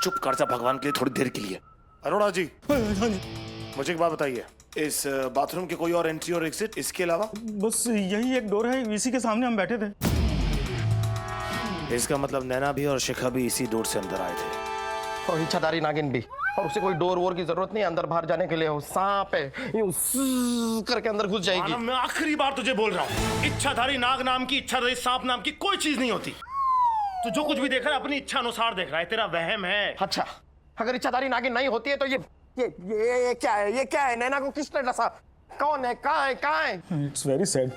चुप कर जा भगवान के लिए, थोड़ी देर के लिए। अरोड़ा जी, मुझे एक बात बताइए, इस बाथरूम के कोई और एंट्री और एग्जिट इसके अलावा? बस यही एक डोर है, इसी के सामने हम बैठे थे। इसका मतलब नैना भी और शिखा भी इसी डोर से अंदर आए थे। और इच्छाधारी नागिन भी, और उसे कोई डोर वोर की जरूरत नहीं अंदर बाहर जाने के लिए। वो सांप है, यूं स्स करके अंदर घुस जाएगी। मैं आखिरी बार तुझे बोल रहा हूँ, इच्छाधारी नाग नाम की, इच्छाधारी सांप नाम की कोई चीज नहीं होती। तो जो कुछ भी देख रहा है अपनी इच्छा अनुसार देख रहा है, तेरा वहम है। अच्छा, अगर इच्छाधारी नागिन नहीं होती है तो ये क्या है? ये क्या है? नैना को किसने डसा? कौन है? कहाँ है? इट्स वेरी सैड,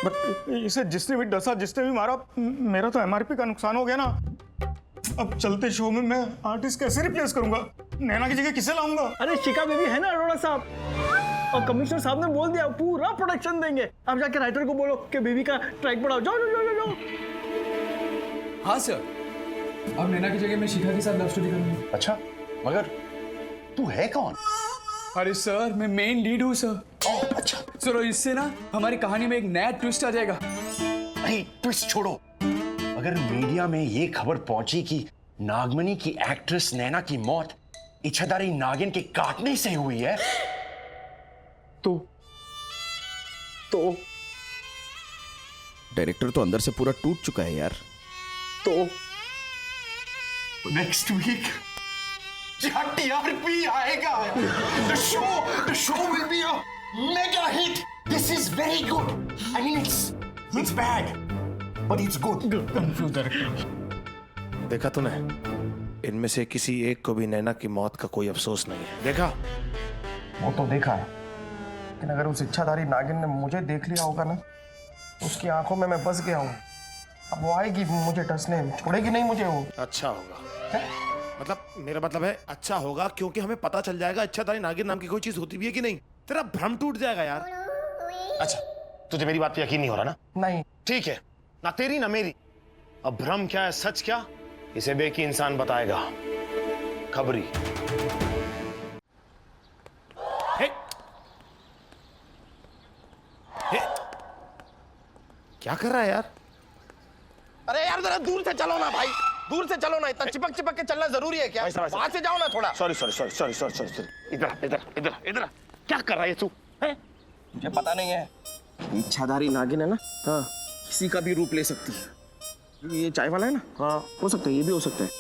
बट इसे जिसने भी डसा, जिसने भी मारा, मेरा तो एमआरपी का नुकसान हो गया ना। अब चलते शो में मैं आर्टिस्ट कैसे रिप्लेस करूंगा? नैना की जगह किसे लाऊंगा? अरे शिखा बेबी है ना अरोड़ा साहब, और कमिश्नर साहब ने बोल दिया पूरा प्रोडक्शन देंगे। अब जाके राइटर को बोलो कि बेबी का ट्रैक बढ़ाओ। जाओ जाओ जाओ जाओ। हाँ सर, अब नैना की जगह मैं शिखा के साथ लव स्टोरी करूंगी। अच्छा, मगर तू है कौन? अरे सर, मैं मेन लीड हूँ सर। अच्छा सर, इससे ना हमारी कहानी में एक नया ट्विस्ट आ जाएगा। अरे ट्विस्ट छोड़ो, अगर मीडिया में ये खबर पहुंची कि नागमणि की एक्ट्रेस नैना की मौत इच्छाधारी नागिन के काटने से हुई है, तो डायरेक्टर तो अंदर से पूरा टूट चुका है यार। तो नेक्स्ट वीक टीआरपी आएगा। The show will be a mega hit. This is very good. I mean, it's bad, but it's good. देखा तूने, इनमें से किसी एक को भी नैना की मौत का कोई अफसोस नहीं है। देखा? वो तो देखा है, लेकिन अगर उस इच्छाधारी नागिन ने मुझे देख लिया होगा ना, उसकी आंखों में मैं बस गया हूँ। अब वो आएगी मुझे डसने, छोड़ेगी नहीं मुझे वो। अच्छा होगा मतलब, मेरा मतलब है अच्छा होगा, क्योंकि हमें पता चल जाएगा इच्छाधारी नागिन नाम की कोई चीज होती भी है कि नहीं। तेरा भ्रम टूट जाएगा यार। अच्छा, तुझे मेरी बात पे यकीन नहीं हो रहा ना? नहीं। ठीक है, ना तेरी ना मेरी। अब भ्रम क्या है, सच क्या, इसे बेकी इंसान बताएगा। खबरी। हे। हे। क्या कर रहा है यार? अरे यार जरा दूर से चलो ना भाई, दूर से चलो ना। इतना चिपक चिपक के चलना जरूरी है क्या? वहां से जाओ ना थोड़ा। सॉरी। इधर क्या कर रहा है तू? मुझे पता नहीं है। इच्छाधारी नागिन है ना, हाँ, किसी का भी रूप ले सकती है। ये चाय वाला है ना, हाँ, हो सकता है, ये भी हो सकता है,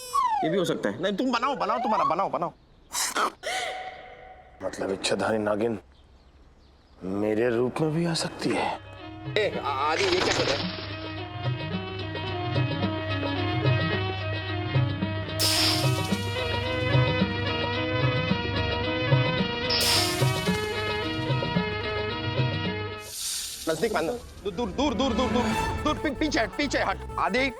ये भी हो सकता है। नहीं, तुम बनाओ तुम्हारा, बनाओ। मतलब इच्छाधारी नागिन मेरे रूप में भी आ सकती है? आगे ये क्या कर रहा है? नजदीक मान, दूर पीछे हट। आदि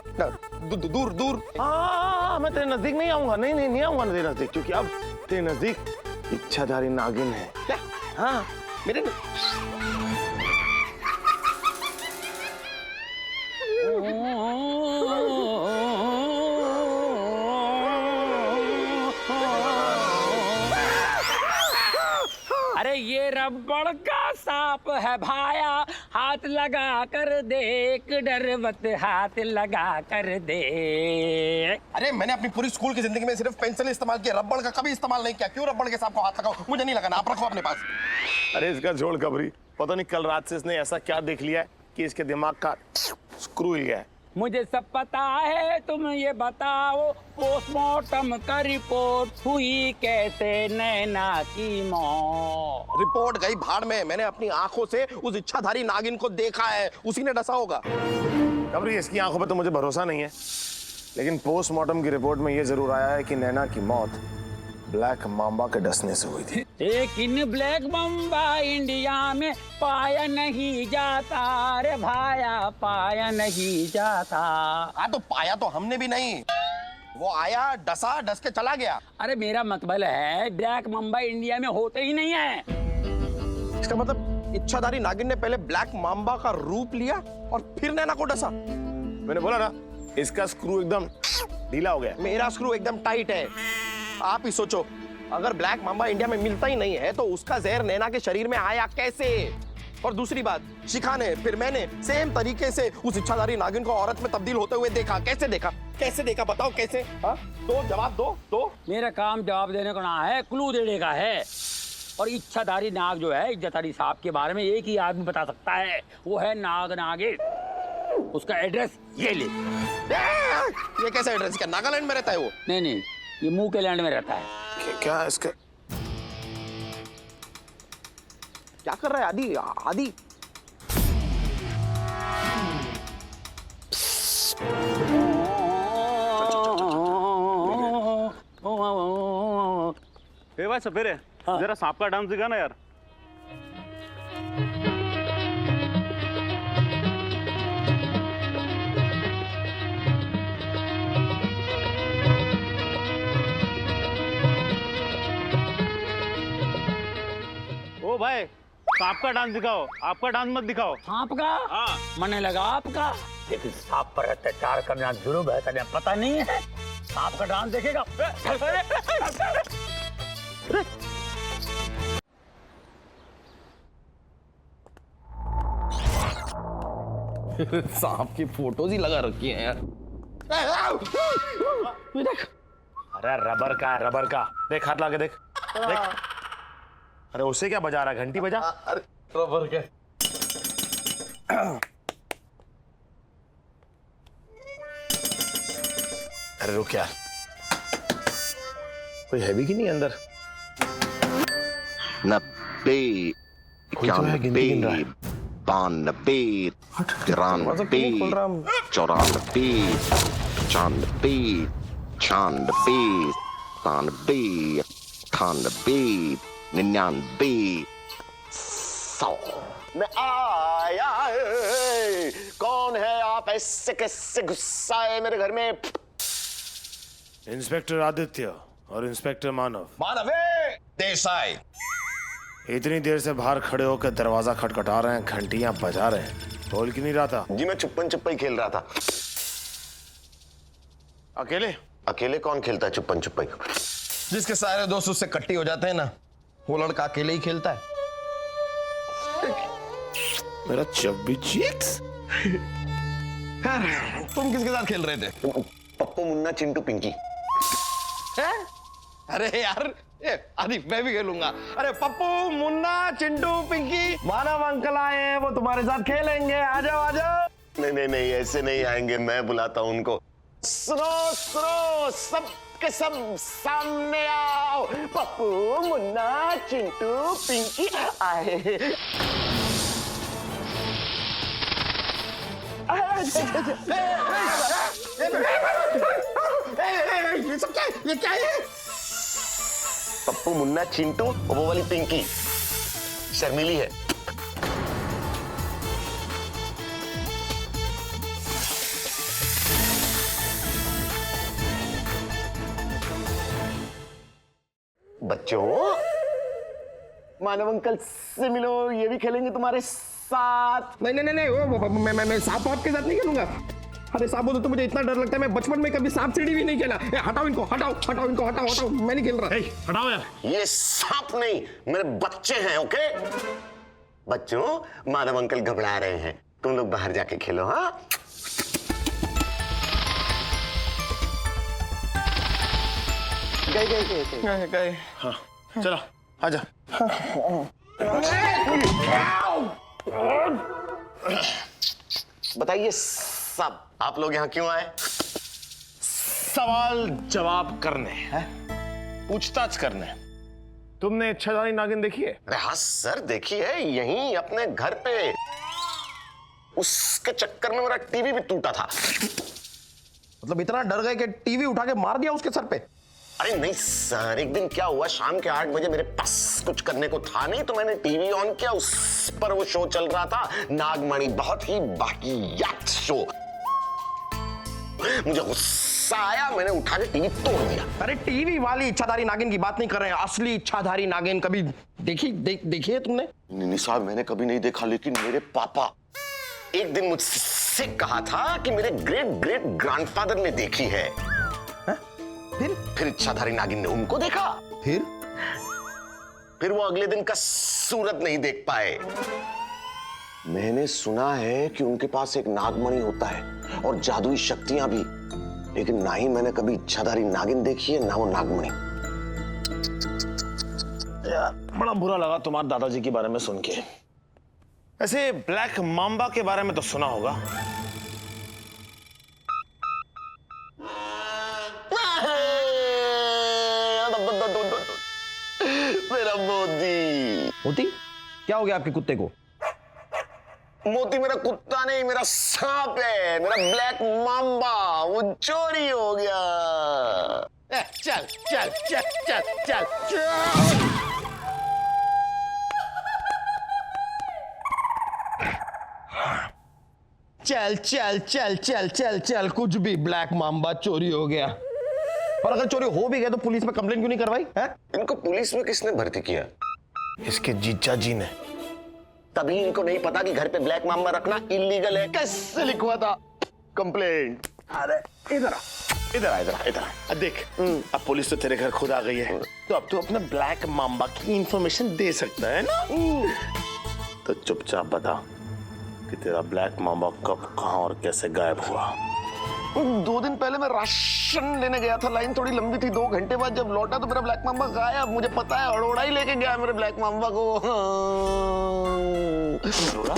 दूर। हाँ, मैं तेरे नजदीक नहीं आऊंगा। नहीं आऊंगा तेरे नजदीक, क्योंकि अब तेरे नजदीक इच्छाधारी नागिन है। क्या? हाँ, मेरे अरे ये रबड़ का सांप है भाया, हाथ लगा कर देख, डर मत हाथ लगा कर दे। अरे मैंने अपनी पूरी स्कूल की जिंदगी में सिर्फ पेंसिल इस्तेमाल किया, रबड़ का कभी इस्तेमाल नहीं किया। क्यों रबड़ के सांप को हाथ लगाओ? मुझे नहीं लगाना, आप रखो अपने पास। अरे इसका जोड़ खबरी, पता नहीं कल रात से इसने ऐसा क्या देख लिया है कि इसके दिमाग का स्क्रू हिल गया है। मुझे सब पता है, तुम ये बताओ पोस्टमार्टम का रिपोर्ट हुई कैसे नैना की मौत? रिपोर्ट गई भाड़ में। मैंने अपनी आंखों से उस इच्छाधारी नागिन को देखा है, उसी ने डसा होगा। खबरी, इसकी आंखों पर तो मुझे भरोसा नहीं है, लेकिन पोस्टमार्टम की रिपोर्ट में ये जरूर आया है कि नैना की मौत ब्लैक मांबा के डसने से हुई थी। लेकिन ब्लैक मांबा इंडिया में पाया नहीं जाता रे भाया, पाया नहीं जाता। हाँ, तो पाया तो हमने भी नहीं। वो आया, डसा, डस के चला गया। अरे मेरा मतलब है ब्लैक मांबा इंडिया में होते ही नहीं है। इसका मतलब इच्छाधारी नागिन ने पहले ब्लैक मांबा का रूप लिया और फिर नैना को डसा। मैंने बोला ना, इसका स्क्रू एकदम ढीला हो गया। मेरा स्क्रू एकदम टाइट है। आप ही सोचो, अगर ब्लैक मांबा इंडिया में मिलता ही नहीं है तो उसका जहर नैना के शरीर में आया कैसे? और दूसरी बात, शिखा ने फिर मैंने सेम तरीके से उस इच्छाधारी नागिन को औरत में तब्दील होते हुए देखा। कैसे देखा बताओ कैसे? हाँ, दो जवाब दो। मेरा काम जवाब देने का ना है, क्लू देने का है। और इच्छाधारी नाग जो है इज्जतधारी सांप के बारे में एक ही आदमी बता सकता है, वो है नाग नागिन। उसका एड्रेस ये ले। ये कैसा एड्रेस? क्या नागालैंड में रहता है वो? नहीं, ये मुंह के लैंड में रहता है। क्या इसका क्या कर रहा है आदि? ए भाई सपेरे, जरा सांप का डांस दिखा ना यार। ओ भाई, सांप का डांस दिखाओ, आपका डांस मत दिखाओ। सांप का? हाँ। मने लगा आपका। लेकिन सांप पर अत्याचार करना जुर्म है, तने पता नहीं है? सांप का डांस देखेगा? सांप की फोटोज ही लगा रखी हैं यार। देख, अरे रबर का देख, हाथ लाके देख। अरे उसे क्या बजा रहा है? घंटी बजा। अरे रबर के। अरे रुक यार, कोई है भी कि नहीं अंदर? 90 91 92 93 94 95 96 97 98 99 100। मैं आया, कौन है आप? ऐसे कैसे गुस्सा है मेरे घर में? इंस्पेक्टर आदित्य और इंस्पेक्टर मानव देसाई इतनी देर से बाहर खड़े होकर दरवाजा खटखटा रहे हैं, घंटियां बजा रहे हैं, बोल क्यों नहीं रहा था? जी मैं छुपन छुपाई खेल रहा था। अकेले कौन खेलता है छुपन छुपाई? जिसके सारे दोस्त उससे कट्टी हो जाते हैं ना, वो लड़का अकेले ही खेलता है। मेरा चब्बी चीक्स। तुम किसके साथ खेल रहे थे? पप्पू मुन्ना चिंटू पिंकी। अरे यार आदि मैं भी खेलूंगा। अरे पप्पू मुन्ना चिंटू पिंकी, मानव अंकल आए हैं, वो तुम्हारे साथ खेलेंगे। आ जाओ। नहीं ऐसे नहीं आएंगे, मैं बुलाता हूं उनको। सुनो, सब के सब सामने आओ। पप्पू मुन्ना चिंटू पिंकी आए। ये क्या है? पप्पू मुन्ना चिंटू और वो वाली पिंकी शर्मीली है। बच्चों, मानव अंकल से मिलो, ये भी खेलेंगे तुम्हारे साथ। नहीं वो मैं सांप के साथ नहीं खेलूंगा। अरे सांप बोलो तो मुझे इतना डर लगता है, मैं बचपन में कभी सांप सीढ़ी भी नहीं खेला। हटाओ इनको, हटाओ, मैं नहीं खेल रहा। हटाओ यार। ये सांप नहीं, मेरे बच्चे हैं। ओके बच्चों, मानव अंकल घबरा रहे हैं, तुम लोग बाहर जाके खेलो। हाँ गए। हाँ चलो आजा। बताइए सब, आप लोग यहाँ क्यों आए? सवाल जवाब करने हैं, पूछताछ करने। तुमने इच्छाधारी नागिन देखी है? अरे हाँ सर, देखी है, यहीं अपने घर पे। उसके चक्कर में मेरा टीवी भी टूटा था। मतलब इतना डर गए कि टीवी उठा के मार दिया उसके सर पे? अरे नहीं सर, एक दिन क्या हुआ, शाम के 8 बजे मेरे पास कुछ करने को था नहीं, तो मैंने टीवी ऑन किया, उस पर वो शो चल रहा था, नागमणि। बहुत ही वाहियात शो। मुझे गुस्सा आया, मैंने उठा के टीवी तोड़ दिया। अरे टीवी वाली इच्छाधारी नागिन की बात नहीं कर रहे हैं, असली इच्छाधारी नागिन कभी देखी है तुमने? नहीं साहब, मैंने कभी नहीं देखा, लेकिन मेरे पापा एक दिन मुझसे कहा था कि मेरे ग्रेट ग्रेट ग्रैंडफादर ने देखी है। फिर इच्छाधारी नागिन ने उनको देखा। फिर वो अगले दिन का सूरत नहीं देख पाए। मैंने सुना है कि उनके पास एक नागमणि होता है और जादुई शक्तियां भी, लेकिन ना ही मैंने कभी इच्छाधारी नागिन देखी है ना वो नागमणि। यार बड़ा बुरा लगा तुम्हारे दादाजी के बारे में सुन के। ऐसे ब्लैक माम्बा के बारे में तो सुना होगा। मेरा मोती। मोती क्या हो गया आपके कुत्ते को? मोती मेरा कुत्ता नहीं, मेरा सांप है, मेरा ब्लैक माम्बा, वो चोरी हो गया। चल चल चल चल चल चल चल चल चल चल चल, कुछ भी ब्लैक माम्बा चोरी हो गया। और अगर चोरी हो भी गया तो पुलिस में कंप्लेन क्यों नहीं करवाई है? इनको पुलिस में किसने भर्ती किया? इसके जीजा जी ने। तभी इनको नहीं पता कि घर पे ब्लैक माम्बा रखना इलीगल है। कैसे लिखवा था कंप्लेंट? अरे इधर आ, इधर आ, इधर आ, इधर आ। देख अब पुलिस तो तेरे घर खुद आ गई है, तो अब तू अपने ब्लैक माम्बा की इंफॉर्मेशन दे सकता है ना। तो चुपचाप बता कि तेरा ब्लैक माम्बा कब, कहां और कैसे गायब हुआ। 2 दिन पहले मैं राशन लेने गया था, लाइन थोड़ी लंबी थी। 2 घंटे बाद जब लौटा तो मेरा ब्लैक माम्बा गायब। मुझे पता है, अरोड़ा ही लेके गया मेरे ब्लैक माम्बा को। अरोड़ा?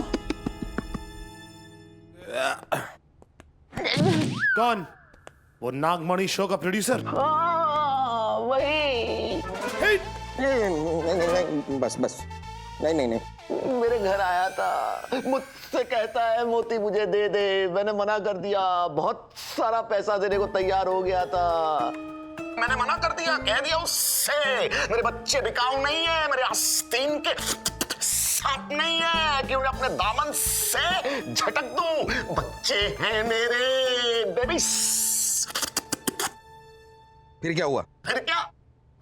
कौन? वो नागमणि शो का प्रोड्यूसर? वही। नहीं, बस बस, नहीं, मेरे घर आया था, मुझसे कहता है मोती मुझे दे दे। मैंने मना कर दिया, बहुत सारा पैसा देने को तैयार हो गया था। मैंने मना कर दिया, कह दिया उससे मेरे बच्चे बिकाऊ नहीं है, मेरे आस्तीन के सांप नहीं है कि उन्हें अपने दामन से झटक दूं। बच्चे हैं मेरे बेबीज। फिर क्या हुआ? फिर क्या,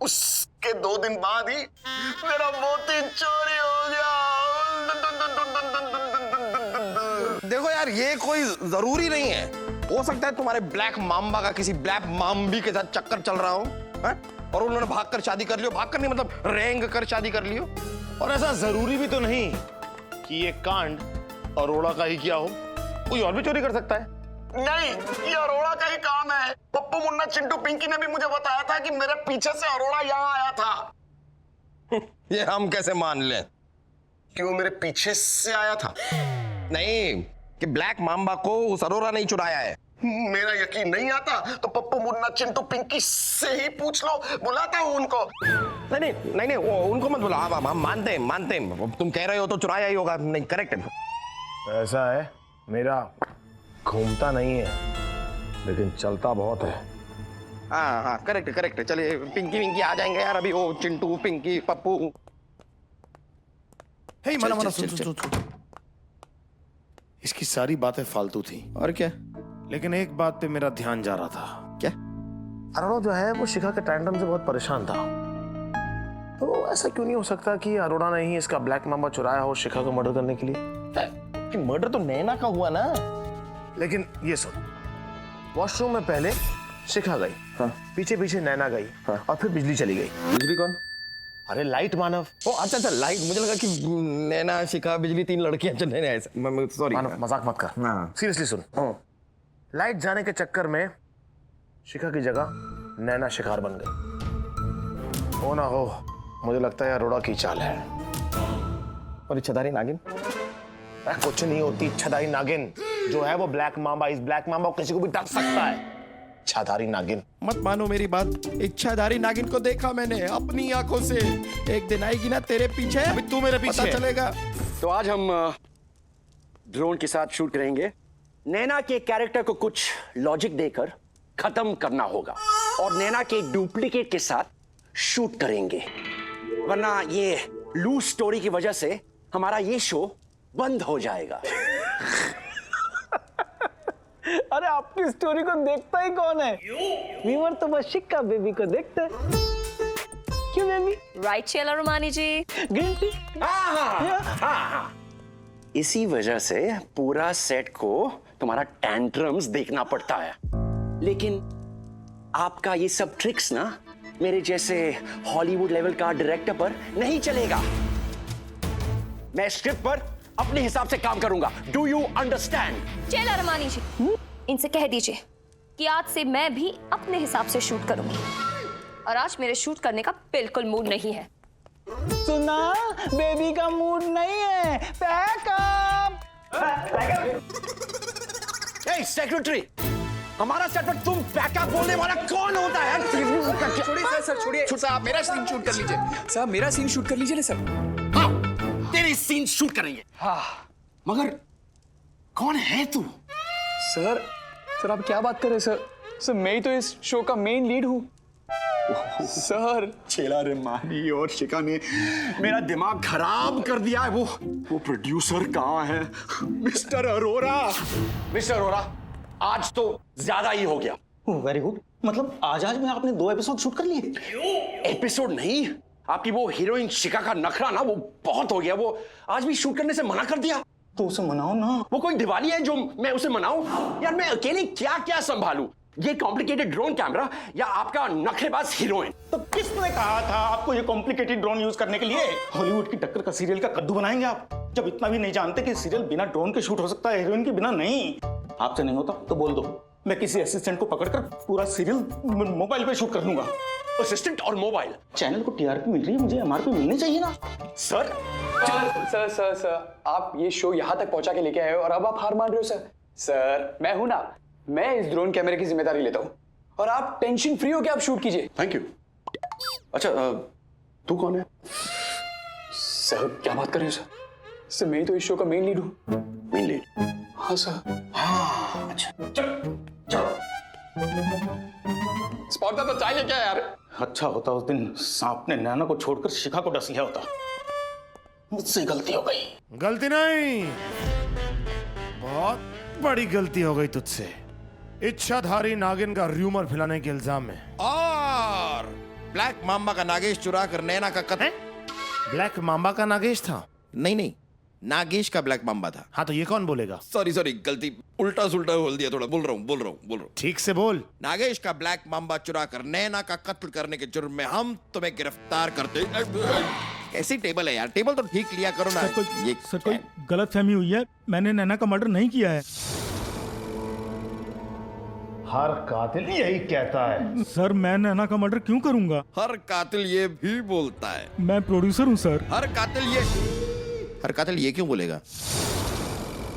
उसके 2 दिन बाद ही मेरा मोती चोरी हो गया। देखो यार, ये कोई जरूरी नहीं है। हो सकता है तुम्हारे ब्लैक माम्बा का किसी ब्लैक माम्बी के साथ चक्कर चल रहा हो, है? और उन्होंने भागकर शादी कर लियो। भागकर नहीं मतलब रेंग कर शादी कर लियो। और ऐसा जरूरी भी तो नहीं कि ये कांड अरोड़ा का ही किया हो, कोई और भी चोरी कर सकता है। नहीं, ये अरोड़ा का ही काम है। पप्पू, मुन्ना, चिंटू, पिंकी ने भी मुझे बताया था कि मेरे पीछे से अरोड़ा यहाँ आया था। ये हम कैसे मान लें कि वो मेरे पीछे से आया था? नहीं, कि ब्लैक माम्बा को उस अरोड़ा ने चुराया है। मेरा यकीन नहीं आता तो पप्पू, मुन्ना, चिंटू, पिंकी से ही पूछ लो। बुलाता हूँ उनको। नहीं, वो उनको मत बुला। हम मानते हैं, तुम कह रहे हो तो चुराया ही होगा। नहीं, करेक्ट है। ऐसा है, मेरा घूमता नहीं है लेकिन चलता बहुत है। हाँ, करेक्ट। चलिए, पिंकी विंकी आ जाएंगे यार अभी। वो चिंटू, पिंकी, पप्पू। हे मना सुन। इसकी सारी बातें फालतू थी। और क्या? लेकिन एक बात पे मेरा ध्यान जा रहा था। क्या? अरोड़ा जो है वो शिखा के टैंडम से बहुत परेशान था। तो ऐसा क्यों नहीं हो सकता कि अरोड़ा ने ही इसका ब्लैक माम्बा चुराया हो शिखा को मर्डर करने के लिए? मर्डर तो नैना का हुआ ना। लेकिन ये सुन, वॉशरूम में पहले शिखा गई, पीछे नैना गई, और फिर बिजली चली गई। बिजली कौन? अरे लाइट मानव। ओ अच्छा, लाइट। मुझे लगा कि नैना, शिखा, बिजली 3 लड़कियां। चल नहीं, ऐसा सॉरी। मजाक मत कर। सीरियसली सुन, लाइट जाने के चक्कर में शिखा की जगह नैना शिकार बन गई। हो ना हो, मुझे लगता है अरोड़ा की चाल है। और इच्छाधारी नागिन? कुछ नहीं होती इच्छाधारी नागिन। जो है वो ब्लैक माम्बा। इस ब्लैक माम्बा को किसी को भी डर सकता है। इच्छाधारी नागिन। मत मानो मेरी बात, इच्छाधारी नागिन को देखा मैंने अपनी आंखों से। एक दिन आएगी ना तेरे पीछे, अभी तू मेरे पीछे पता चलेगा। तो आज हम ड्रोन के साथ शूट करेंगे। नैना के कैरेक्टर को कुछ लॉजिक देकर खत्म करना होगा और नैना के डुप्लीकेट के साथ शूट करेंगे, वरना ये लूज स्टोरी की वजह से हमारा ये शो बंद हो जाएगा। अरे आपकी स्टोरी को देखता ही कौन है? व्यूअर तो बस शिक्का बेबी को देखते हैं। क्यों baby? Right Sheela Romani ji. Green tea. हाँ। इसी वजह से पूरा सेट को तुम्हारा टैंट्रम्स देखना पड़ता है। लेकिन आपका ये सब ट्रिक्स ना मेरे जैसे हॉलीवुड लेवल का डायरेक्टर पर नहीं चलेगा। मैं स्क्रिप्ट पर अपने हिसाब से काम करूंगा। Do you understand? चल अरमानी जी, इनसे कह दीजिए कि आज से मैं भी अपने हिसाब से शूट करूंगी और आज मेरे शूट करने का बिल्कुल मूड नहीं है। सुना, बेबी का मूड नहीं है। पैकअप। ए सेक्रेटरी, हमारा सेट पर तुम पैकअप बोलने वाला कौन होता है? छोड़िए सर, छोड़िए सर, आप मेरा सीन शूट कर लीजिए। सर मेरा सीन शूट कर लीजिए ना सर। हाँ, तेरी सीन शूट करेंगे। हाँ, मगर कौन है तू? सर आप क्या बात कर रहे हैं सर? मैं ही तो इस शो का मेन लीड हूँ सर। छेला रे माही और शिका ने मेरा दिमाग खराब कर दिया है। वो प्रोड्यूसर कहाँ है? मिस्टर अरोरा। मिस्टर अरोरा, आज तो ज्यादा ही हो गया। Very good. मतलब आज में आपने 2 एपिसोड शूट कर लिए? एपिसोड नहीं, आपकी वो हीरोइन शिका का नखरा ना, वो बहुत हो गया। वो आज भी शूट करने से मना कर दिया। तो उसे मनाओ ना। वो कोई दिवाली है जो मैं उसे मनाऊं? यार मैं अकेले क्या क्या संभालूं? ये कॉम्प्लिकेटेड ड्रोन कैमरा या आपका नखरेबाज हीरोइन? तो किसने कहा था आपको ये कॉम्प्लिकेटेड ड्रोन यूज करने के लिए? हॉलीवुड की टक्कर का सीरियल का कद्दू बनाएंगे आप, जब इतना भी नहीं जानते कि सीरियल बिना ड्रोन के शूट हो सकता है, हीरोइन के बिना नहीं। आपसे नहीं होता तो बोल दो, मैं किसी असिस्टेंट को पकड़कर पूरा सीरियल मोबाइल पे शूट कर दूंगा। असिस्टेंट और मोबाइल? चैनल को टीआरपी मिल रही है, मुझे एमआरपी मिलनी चाहिए ना सर। सर आप ये शो यहाँ तक पहुंचा के लेके आए हो और अब आप हार मान रहे हो सर? सर मैं हूं ना, मैं इस ड्रोन कैमरे की जिम्मेदारी लेता हूं और आप टेंशन फ्री हो के आप शूट कीजिए। Thank you. अच्छा तू कौन है? सर क्या बात कर रहे हो सर? सर मैं ही तो इस शो का मेन लीड हूं। Main lead? हाँ सर। हाँ अच्छा, चलो। स्पॉट था तो चाहिए क्या यार? अच्छा होता उस दिन सांप ने नैना को छोड़कर शिखा को डस लिया होता। मुझसे गलती हो गई। गलती नहीं, बहुत बड़ी गलती हो गई तुझसे। इच्छाधारी नागिन का र्यूमर फैलाने के इल्जाम में। और ब्लैक माम्बा का नागेश चुरा कर नैना का कत्ल। ब्लैक माम्बा का नागेश था? नहीं, नागेश का ब्लैक माम्बा था। हाँ तो ये कौन बोलेगा? सॉरी गलती, उल्टा सुल्टा बोल दिया थोड़ा। बोल रहा हूँ। ठीक से बोल। नागेश का ब्लैक माम्बा चुरा कर नैना का कत्ल करने के जुर्म में हम तुम्हें गिरफ्तार करते। ऐसी टेबल है यार, टेबल तो ठीक लिया करो ना। सर कोई गलतफहमी हुई है, मैंने नैना का मर्डर नहीं किया है। हर कातिल यही कहता है। सर मैं नैना का मर्डर क्यों करूंगा? हर कातिल ये भी बोलता है। मैं प्रोड्यूसर हूँ सर। हर कातिल ये क्यों बोलेगा?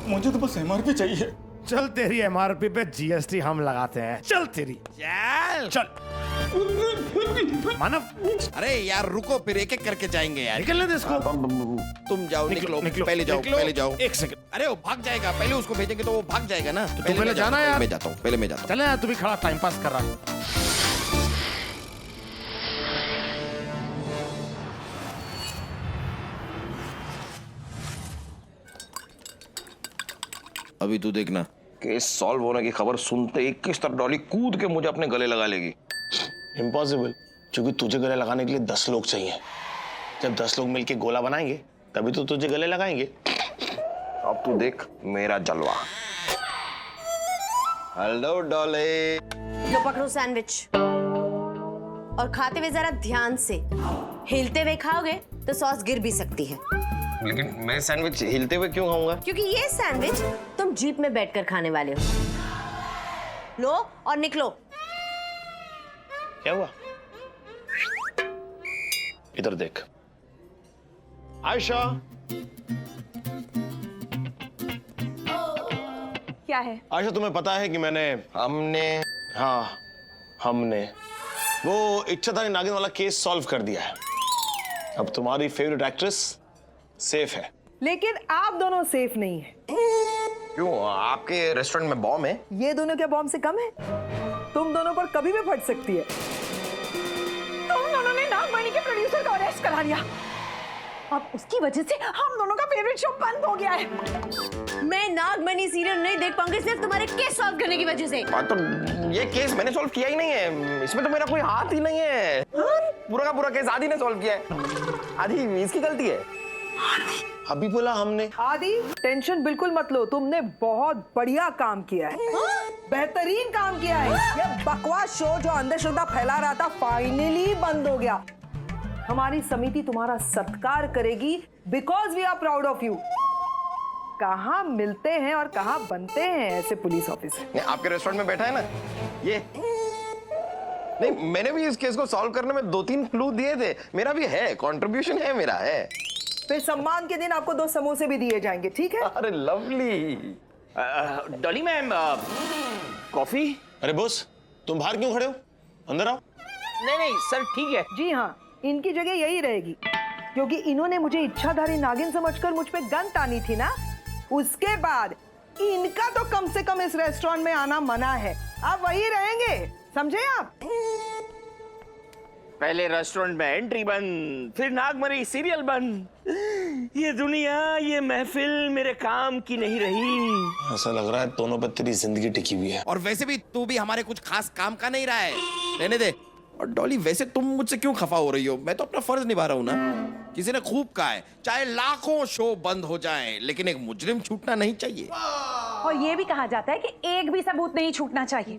मुझे तो बस एमआरपी चाहिए। चल तेरी एमआरपी पे जीएसटी हम लगाते हैं। चल तेरी चल मानव। अरे यार रुको, फिर एक एक करके जाएंगे यार। निकलने दे इसको। तुम जाओ, निकलो। पहले जाओ। एक सेकंड। अरे वो भाग जाएगा, पहले उसको भेजेंगे तो वो भाग जाएगा ना। तो पहले जाना यार। मैं जाता हूँ। चले यार, तू भी खड़ा टाइम पास कर रहा है। अभी तू देखना, केस सॉल्व होने की खबर सुनते ही किस तरह डॉली कूद के मुझे अपने गले लगा लेगी। इम्पॉसिबल, क्योंकि तुझे गले लगाने के लिए 10 लोग चाहिए। जब 10 लोग मिलके गोला बनाएंगे तभी तो तुझे गले लगाएंगे। अब तू देख मेरा जलवा। हेलो डॉली। लो पकड़ो सैंडविच और खाते हुए जरा ध्यान से। हिलते हुए खाओगे तो सॉस गिर भी सकती है। लेकिन मैं सैंडविच हिलते हुए क्यों खाऊंगा? क्योंकि ये सैंडविच तुम जीप में बैठकर खाने वाले हो। लो और निकलो। क्या हुआ? इधर देख। आयशा। क्या है? आयशा तुम्हें पता है कि हमने वो इच्छाधारी नागिन वाला केस सॉल्व कर दिया है। अब तुम्हारी फेवरेट एक्ट्रेस सेफ है। लेकिन आप दोनों सेफ नहीं है। क्यों? आपके रेस्टोरेंट में बॉम्ब है? ये दोनों क्या बॉम्ब से कम है? तुम दोनों पर कभी भी फट सकती है। तुम दोनों ने नागमणि के प्रोड्यूसर को अरेस्ट करा लिया। अब उसकी वजह से हम दोनों का फेवरेट शो बंद हो गया है। मैं नागमणि सीरियल नहीं देख पाऊंगी सिर्फ तुम्हारे केस सॉल्व करने की वजह से। तो ये केस मैंने सॉल्व किया ही नहीं है, इसमें तो मेरा कोई हाथ ही नहीं है। पूरा का पूरा केस आदि ने सॉल्व किया है। आदि इसकी गलती है। अभी बोला हमने। आदि टेंशन बिल्कुल मत लो, तुमने बहुत बढ़िया काम किया है। बेहतरीन काम किया है। ये बकवास शो जो अंधश्रद्धा फैला रहा था फाइनली बंद हो गया। हमारी समिति तुम्हारा सत्कार करेगी because we are proud of you. कहाँ मिलते हैं और कहाँ बनते हैं ऐसे पुलिस ऑफिसर? आपके रेस्टोरेंट में बैठा है ना ये। नहीं, मैंने भी इस केस को सॉल्व करने में 2-3 क्लू दिए थे। मेरा भी है, कंट्रीब्यूशन है मेरा है। फिर सम्मान के दिन आपको 2 समोसे भी दिए जाएंगे, ठीक है? अरे लवली। Dolly ma'am, coffee? अरे बॉस, तुम बाहर क्यों खड़े हो? अंदर आओ। नहीं सर, ठीक है। जी हाँ, इनकी जगह यही रहेगी, क्योंकि इन्होंने मुझे इच्छाधारी नागिन समझकर मुझ पे गन तानी थी ना। उसके बाद इनका तो कम से कम इस रेस्टोरेंट में आना मना है। आप वही रहेंगे, समझे आप? पहले रेस्टोरेंट में एंट्री बंद, फिर नागमरी सीरियल बंद। ये दुनिया, ये महफिल मेरे काम की नहीं रही। ऐसा लग रहा है दोनों पर तेरी जिंदगी टिकी हुई है। और वैसे भी तू भी हमारे कुछ खास काम का नहीं रहा है, रहने दे। और डॉली, वैसे तुम मुझसे क्यों खफा हो रही हो? मैं तो अपना फर्ज निभा रहा हूँ ना। किसी ने खूब कहा है, चाहे लाखों शो बंद हो जाएं, लेकिन एक मुजरिम छूटना नहीं चाहिए। और ये भी कहा जाता है कि एक भी सबूत नहीं छूटना चाहिए।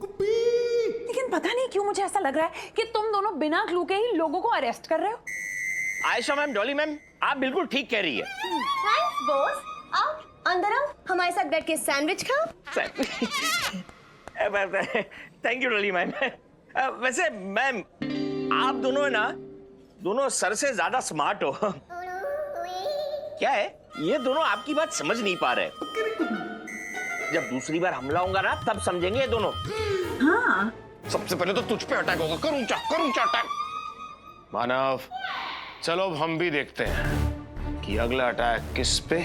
लेकिन पता नहीं क्यों मुझे ऐसा लग रहा है कि तुम दोनों बिना क्लू के ही लोगों को अरेस्ट कर रहे हो। आयशा मैम, डॉली मैम, आप बिल्कुल ठीक कह रही है। Thanks boss. आओ अंदर आओ, हमारे साथ बैठ के सैंडविच खाओ। Thank you Dolly ma'am. वैसे मैम, आप दोनों है ना, दोनों सर से ज्यादा स्मार्ट हो। क्या है, ये दोनों आपकी बात समझ नहीं पा रहे। जब दूसरी बार हमला होगा ना, तब समझेंगे ये दोनों। हाँ। सबसे पहले तो तुझ पे अटैक होगा। करूं क्या अटैक। मानव, चलो अब हम भी देखते हैं कि अगला अटैक किस पे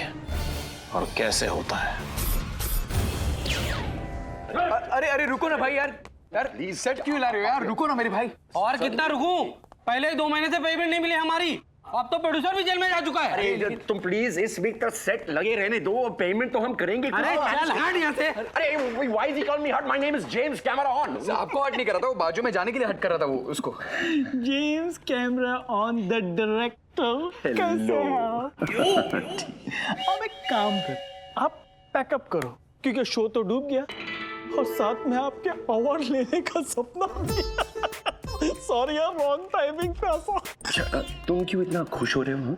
और कैसे होता है। अरे रुको ना भाई यार सेट क्यों ला रहे हो यार? रुको ना मेरे भाई। और कितना रुकूं? पहले 2 महीने से पेमेंट नहीं मिली हमारी। अब तो प्रोड्यूसर भी जेल में जा चुका है। अरे तुम प्लीज इस वीक तक सेट लगे रहने दो, पेमेंट तो हम करेंगे। अरे चल हट यहाँ से। अरे why is he call me हट? My name is James camera on. आपको हट नहीं कर रहा था, वो बाजू में जाने के लिए हट कर रहा था वो उसको। James camera on the director. कैसे हो? अब एक काम कर, आप पैकअप करो, क्योंकि शो तो डूब गया और साथ में आपके अवार्ड लेने का सपना भी। सॉरी यार, रॉन्ग टाइमिंग पे आसा। तुम क्यों इतना खुश हो रहे हो?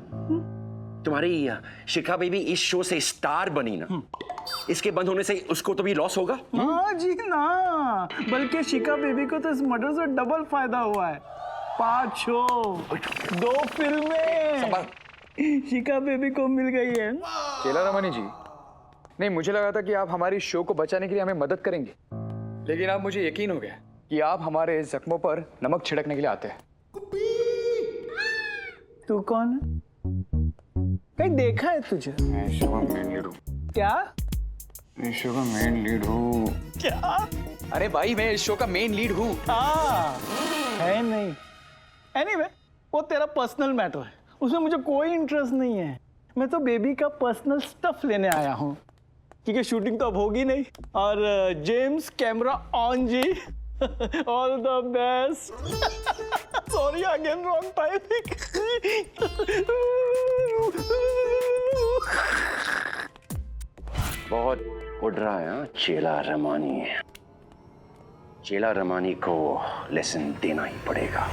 तुम्हारी शिखा बेबी इस शो से स्टार बनी ना, इसके बंद होने से उसको तो भी लॉस होगा। हाँ जी ना, बल्कि शिखा बेबी को तो इस मर्डर से डबल फायदा हुआ है। 5 शो, 2 फिल्में शिखा बेबी को मिल गई है। चेला रमनी जी, नहीं मुझे लगा था कि आप हमारी शो को बचाने के लिए हमें मदद करेंगे, लेकिन अब मुझे यकीन हो गया कि आप हमारे जख्मों पर नमक छिड़कने के लिए आते हैं। तू कौन है? कहीं देखा है तुझे? मैं शो का मेन लीड हूँ। क्या? मैं शो का मेन लीड हूँ। क्या? अरे भाई, मैं इस शो का मेन लीड हूँ। है नहीं। एनीवे, वो तेरा पर्सनल मैटर है, उसमें मुझे कोई इंटरेस्ट नहीं है। मैं तो बेबी का पर्सनल स्टफ लेने आया हूँ, क्योंकि शूटिंग तो अब होगी नहीं। और जेम्स कैमरा ऑन जी, all the best. Sorry again, wrong timing. बहुत उड़ रहा है हाँ? चेला रमानी। चेला रमानी को लेसन देना ही पड़ेगा।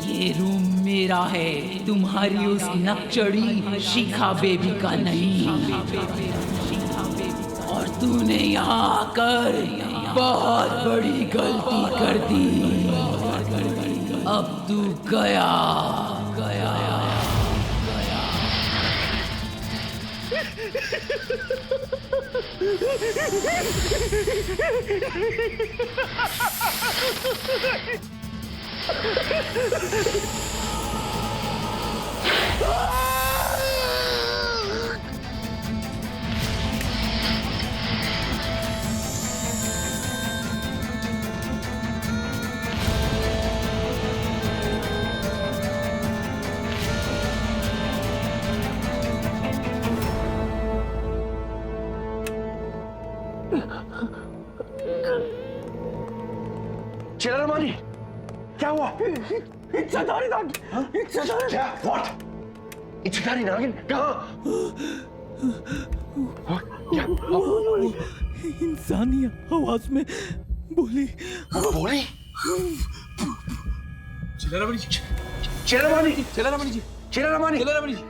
ये रूम मेरा है, तुम्हारी उस नकचड़ी शिखा बेबी का नहीं। और तूने यहाँ आकर बहुत बड़ी गलती कर दी। अब तू गया। चेला रमानी, क्या हुआ? इच्छाधारी नागिन, इच्छाधारी क्या? What? इच्छाधारी नागिन कहाँ? क्या? इंसानी आवाज में बोली। बोली? चेला रमणी जी, चेला रमानी, चेला रमणी जी, चेला रमानी, चेला रमणी जी।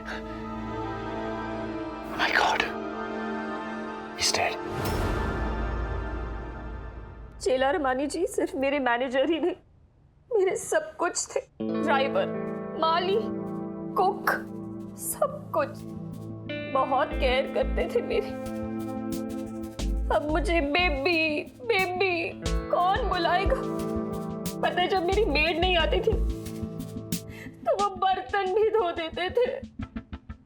My God, he's dead. चेला रमानी जी सिर्फ मेरे मैनेजर ही नहीं, मेरे सब कुछ थे। ड्राइवर, माली, कुक, सब कुछ। बहुत केयर करते थे मेरी। अब मुझे बेबी बेबी कौन बुलाएगा? पता है जब मेरी मेड नहीं आती थी तो वो बर्तन भी धो देते थे।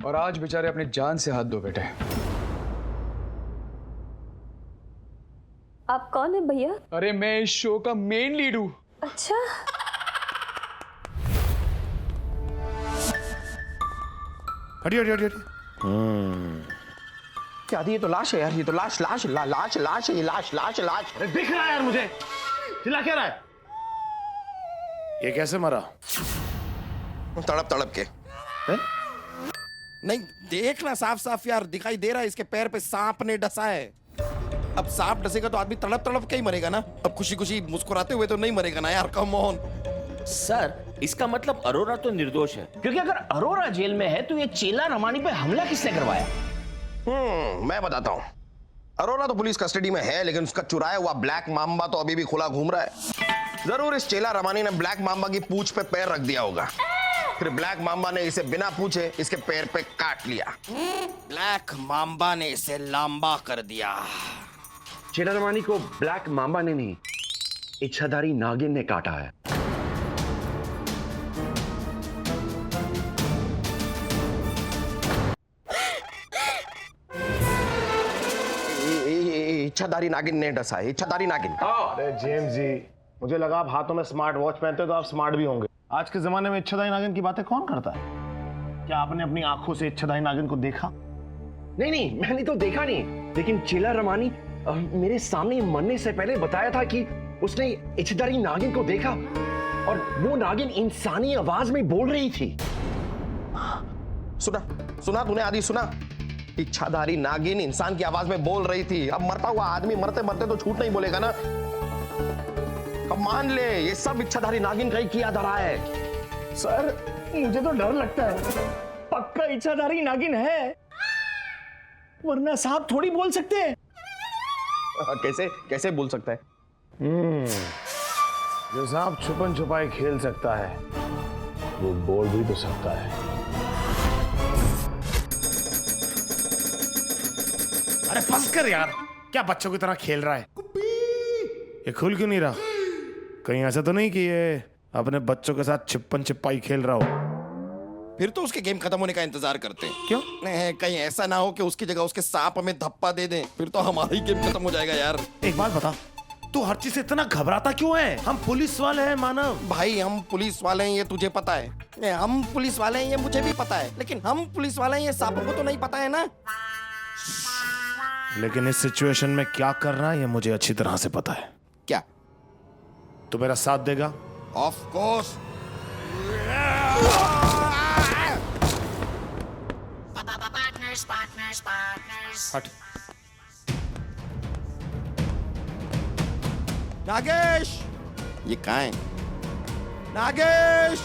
और आज बेचारे अपनी जान से हाथ धो बैठे। आप कौन है भैया? अरे मैं इस शो का मेन लीड हूँ। अच्छा, हटिए हटिए हटिए। क्या ये तो लाश है यार, ये तो लाश लाश ला, लाश लाश ये लाश लाश लाश। अरे दिख रहा है यार मुझे, चिल्ला क्या रहा है? ये कैसे मरा? तड़प तड़प के है? नहीं देखना साफ साफ यार, दिखाई दे रहा है इसके पैर पे सांप ने डसा है। अब सांप डसेगा तो आदमी तड़प तड़प के ही मरेगा ना। अब खुशी खुशी मुस्कुराते हुए तो नहीं मरेगा ना यार, कम ऑन। सर इसका मतलब अरोरा तो निर्दोष है, क्योंकि अगर अरोरा जेल में है तो ये चेला रमानी पे हमला किसने करवाया? मैं बताता हूँ। अरोरा तो पुलिस कस्टडी में है, लेकिन उसका चुराया हुआ ब्लैक मांबा तो अभी भी खुला घूम रहा है। जरूर इस चेला रमानी ने ब्लैक मांबा की पूंछ पे पैर रख दिया होगा, फिर ब्लैक मांबा ने इसे बिना पूछे इसके पैर पे काट लिया। ब्लैक मांबा ने इसे लांबा कर दिया। चेला रमानी को ब्लैक मांबा ने नहीं, इच्छाधारी नागिन ने काटा है। इच्छाधारी नागिन ने डसा है, इच्छाधारी नागिन। अरे जेम्स जी, मुझे लगा आप हाथों में स्मार्ट वॉच पहनते हो तो आप स्मार्ट भी होंगे। आज के जमाने में इच्छाधारी नागिन की बातें कौन करता है? क्या आपने अपनी आंखों से इच्छाधारी नागिन को देखा? नहीं नहीं, मैंने तो देखा नहीं, लेकिन चेला रमानी मेरे सामने मरने से पहले बताया था कि उसने इच्छाधारी नागिन को देखा और वो नागिन इंसानी आवाज में बोल रही थी। सुना सुना तूने आदि सुना? इच्छाधारी नागिन इंसान की आवाज में बोल रही थी। अब मरता हुआ आदमी मरते मरते तो झूठ नहीं बोलेगा ना। अब मान ले ये सब इच्छाधारी नागिन का ही किया धरा है। सर मुझे तो डर लगता है, पक्का इच्छाधारी नागिन है, वरना साहब थोड़ी बोल सकते हैं। कैसे कैसे बोल सकता है? जो सांप छुपन छुपाई खेल सकता है वो बोल भी तो सकता है। अरे बस कर यार, क्या बच्चों की तरह खेल रहा है? ये खुल क्यों नहीं रहा? कहीं ऐसा तो नहीं कि ये अपने बच्चों के साथ छिप्पन छिपाई खेल रहा हो? फिर तो उसके गेम खत्म होने का इंतजार करते हैं। क्यों? कहीं ऐसा ना हो कि उसकी जगह उसके सांप हमें धप्पा दे दें, फिर तो हमारा ही गेम खत्म हो जाएगा यार। एक बात बता, तू हर चीज से इतना घबराता क्यों है? हम पुलिस वाले हैं मानव। भाई हम पुलिस वाले हैं ये तुझे पता है, हम पुलिस वाले हैं ये मुझे भी पता है, लेकिन हम पुलिस वाले हैं ये सांपों को तो नहीं पता है ना। लेकिन इस सिचुएशन में क्या करना है ये मुझे अच्छी तरह से पता है। क्या? तू मेरा साथ देगा? Of course. हट। नागेश, ये कहाँ है? नागेश।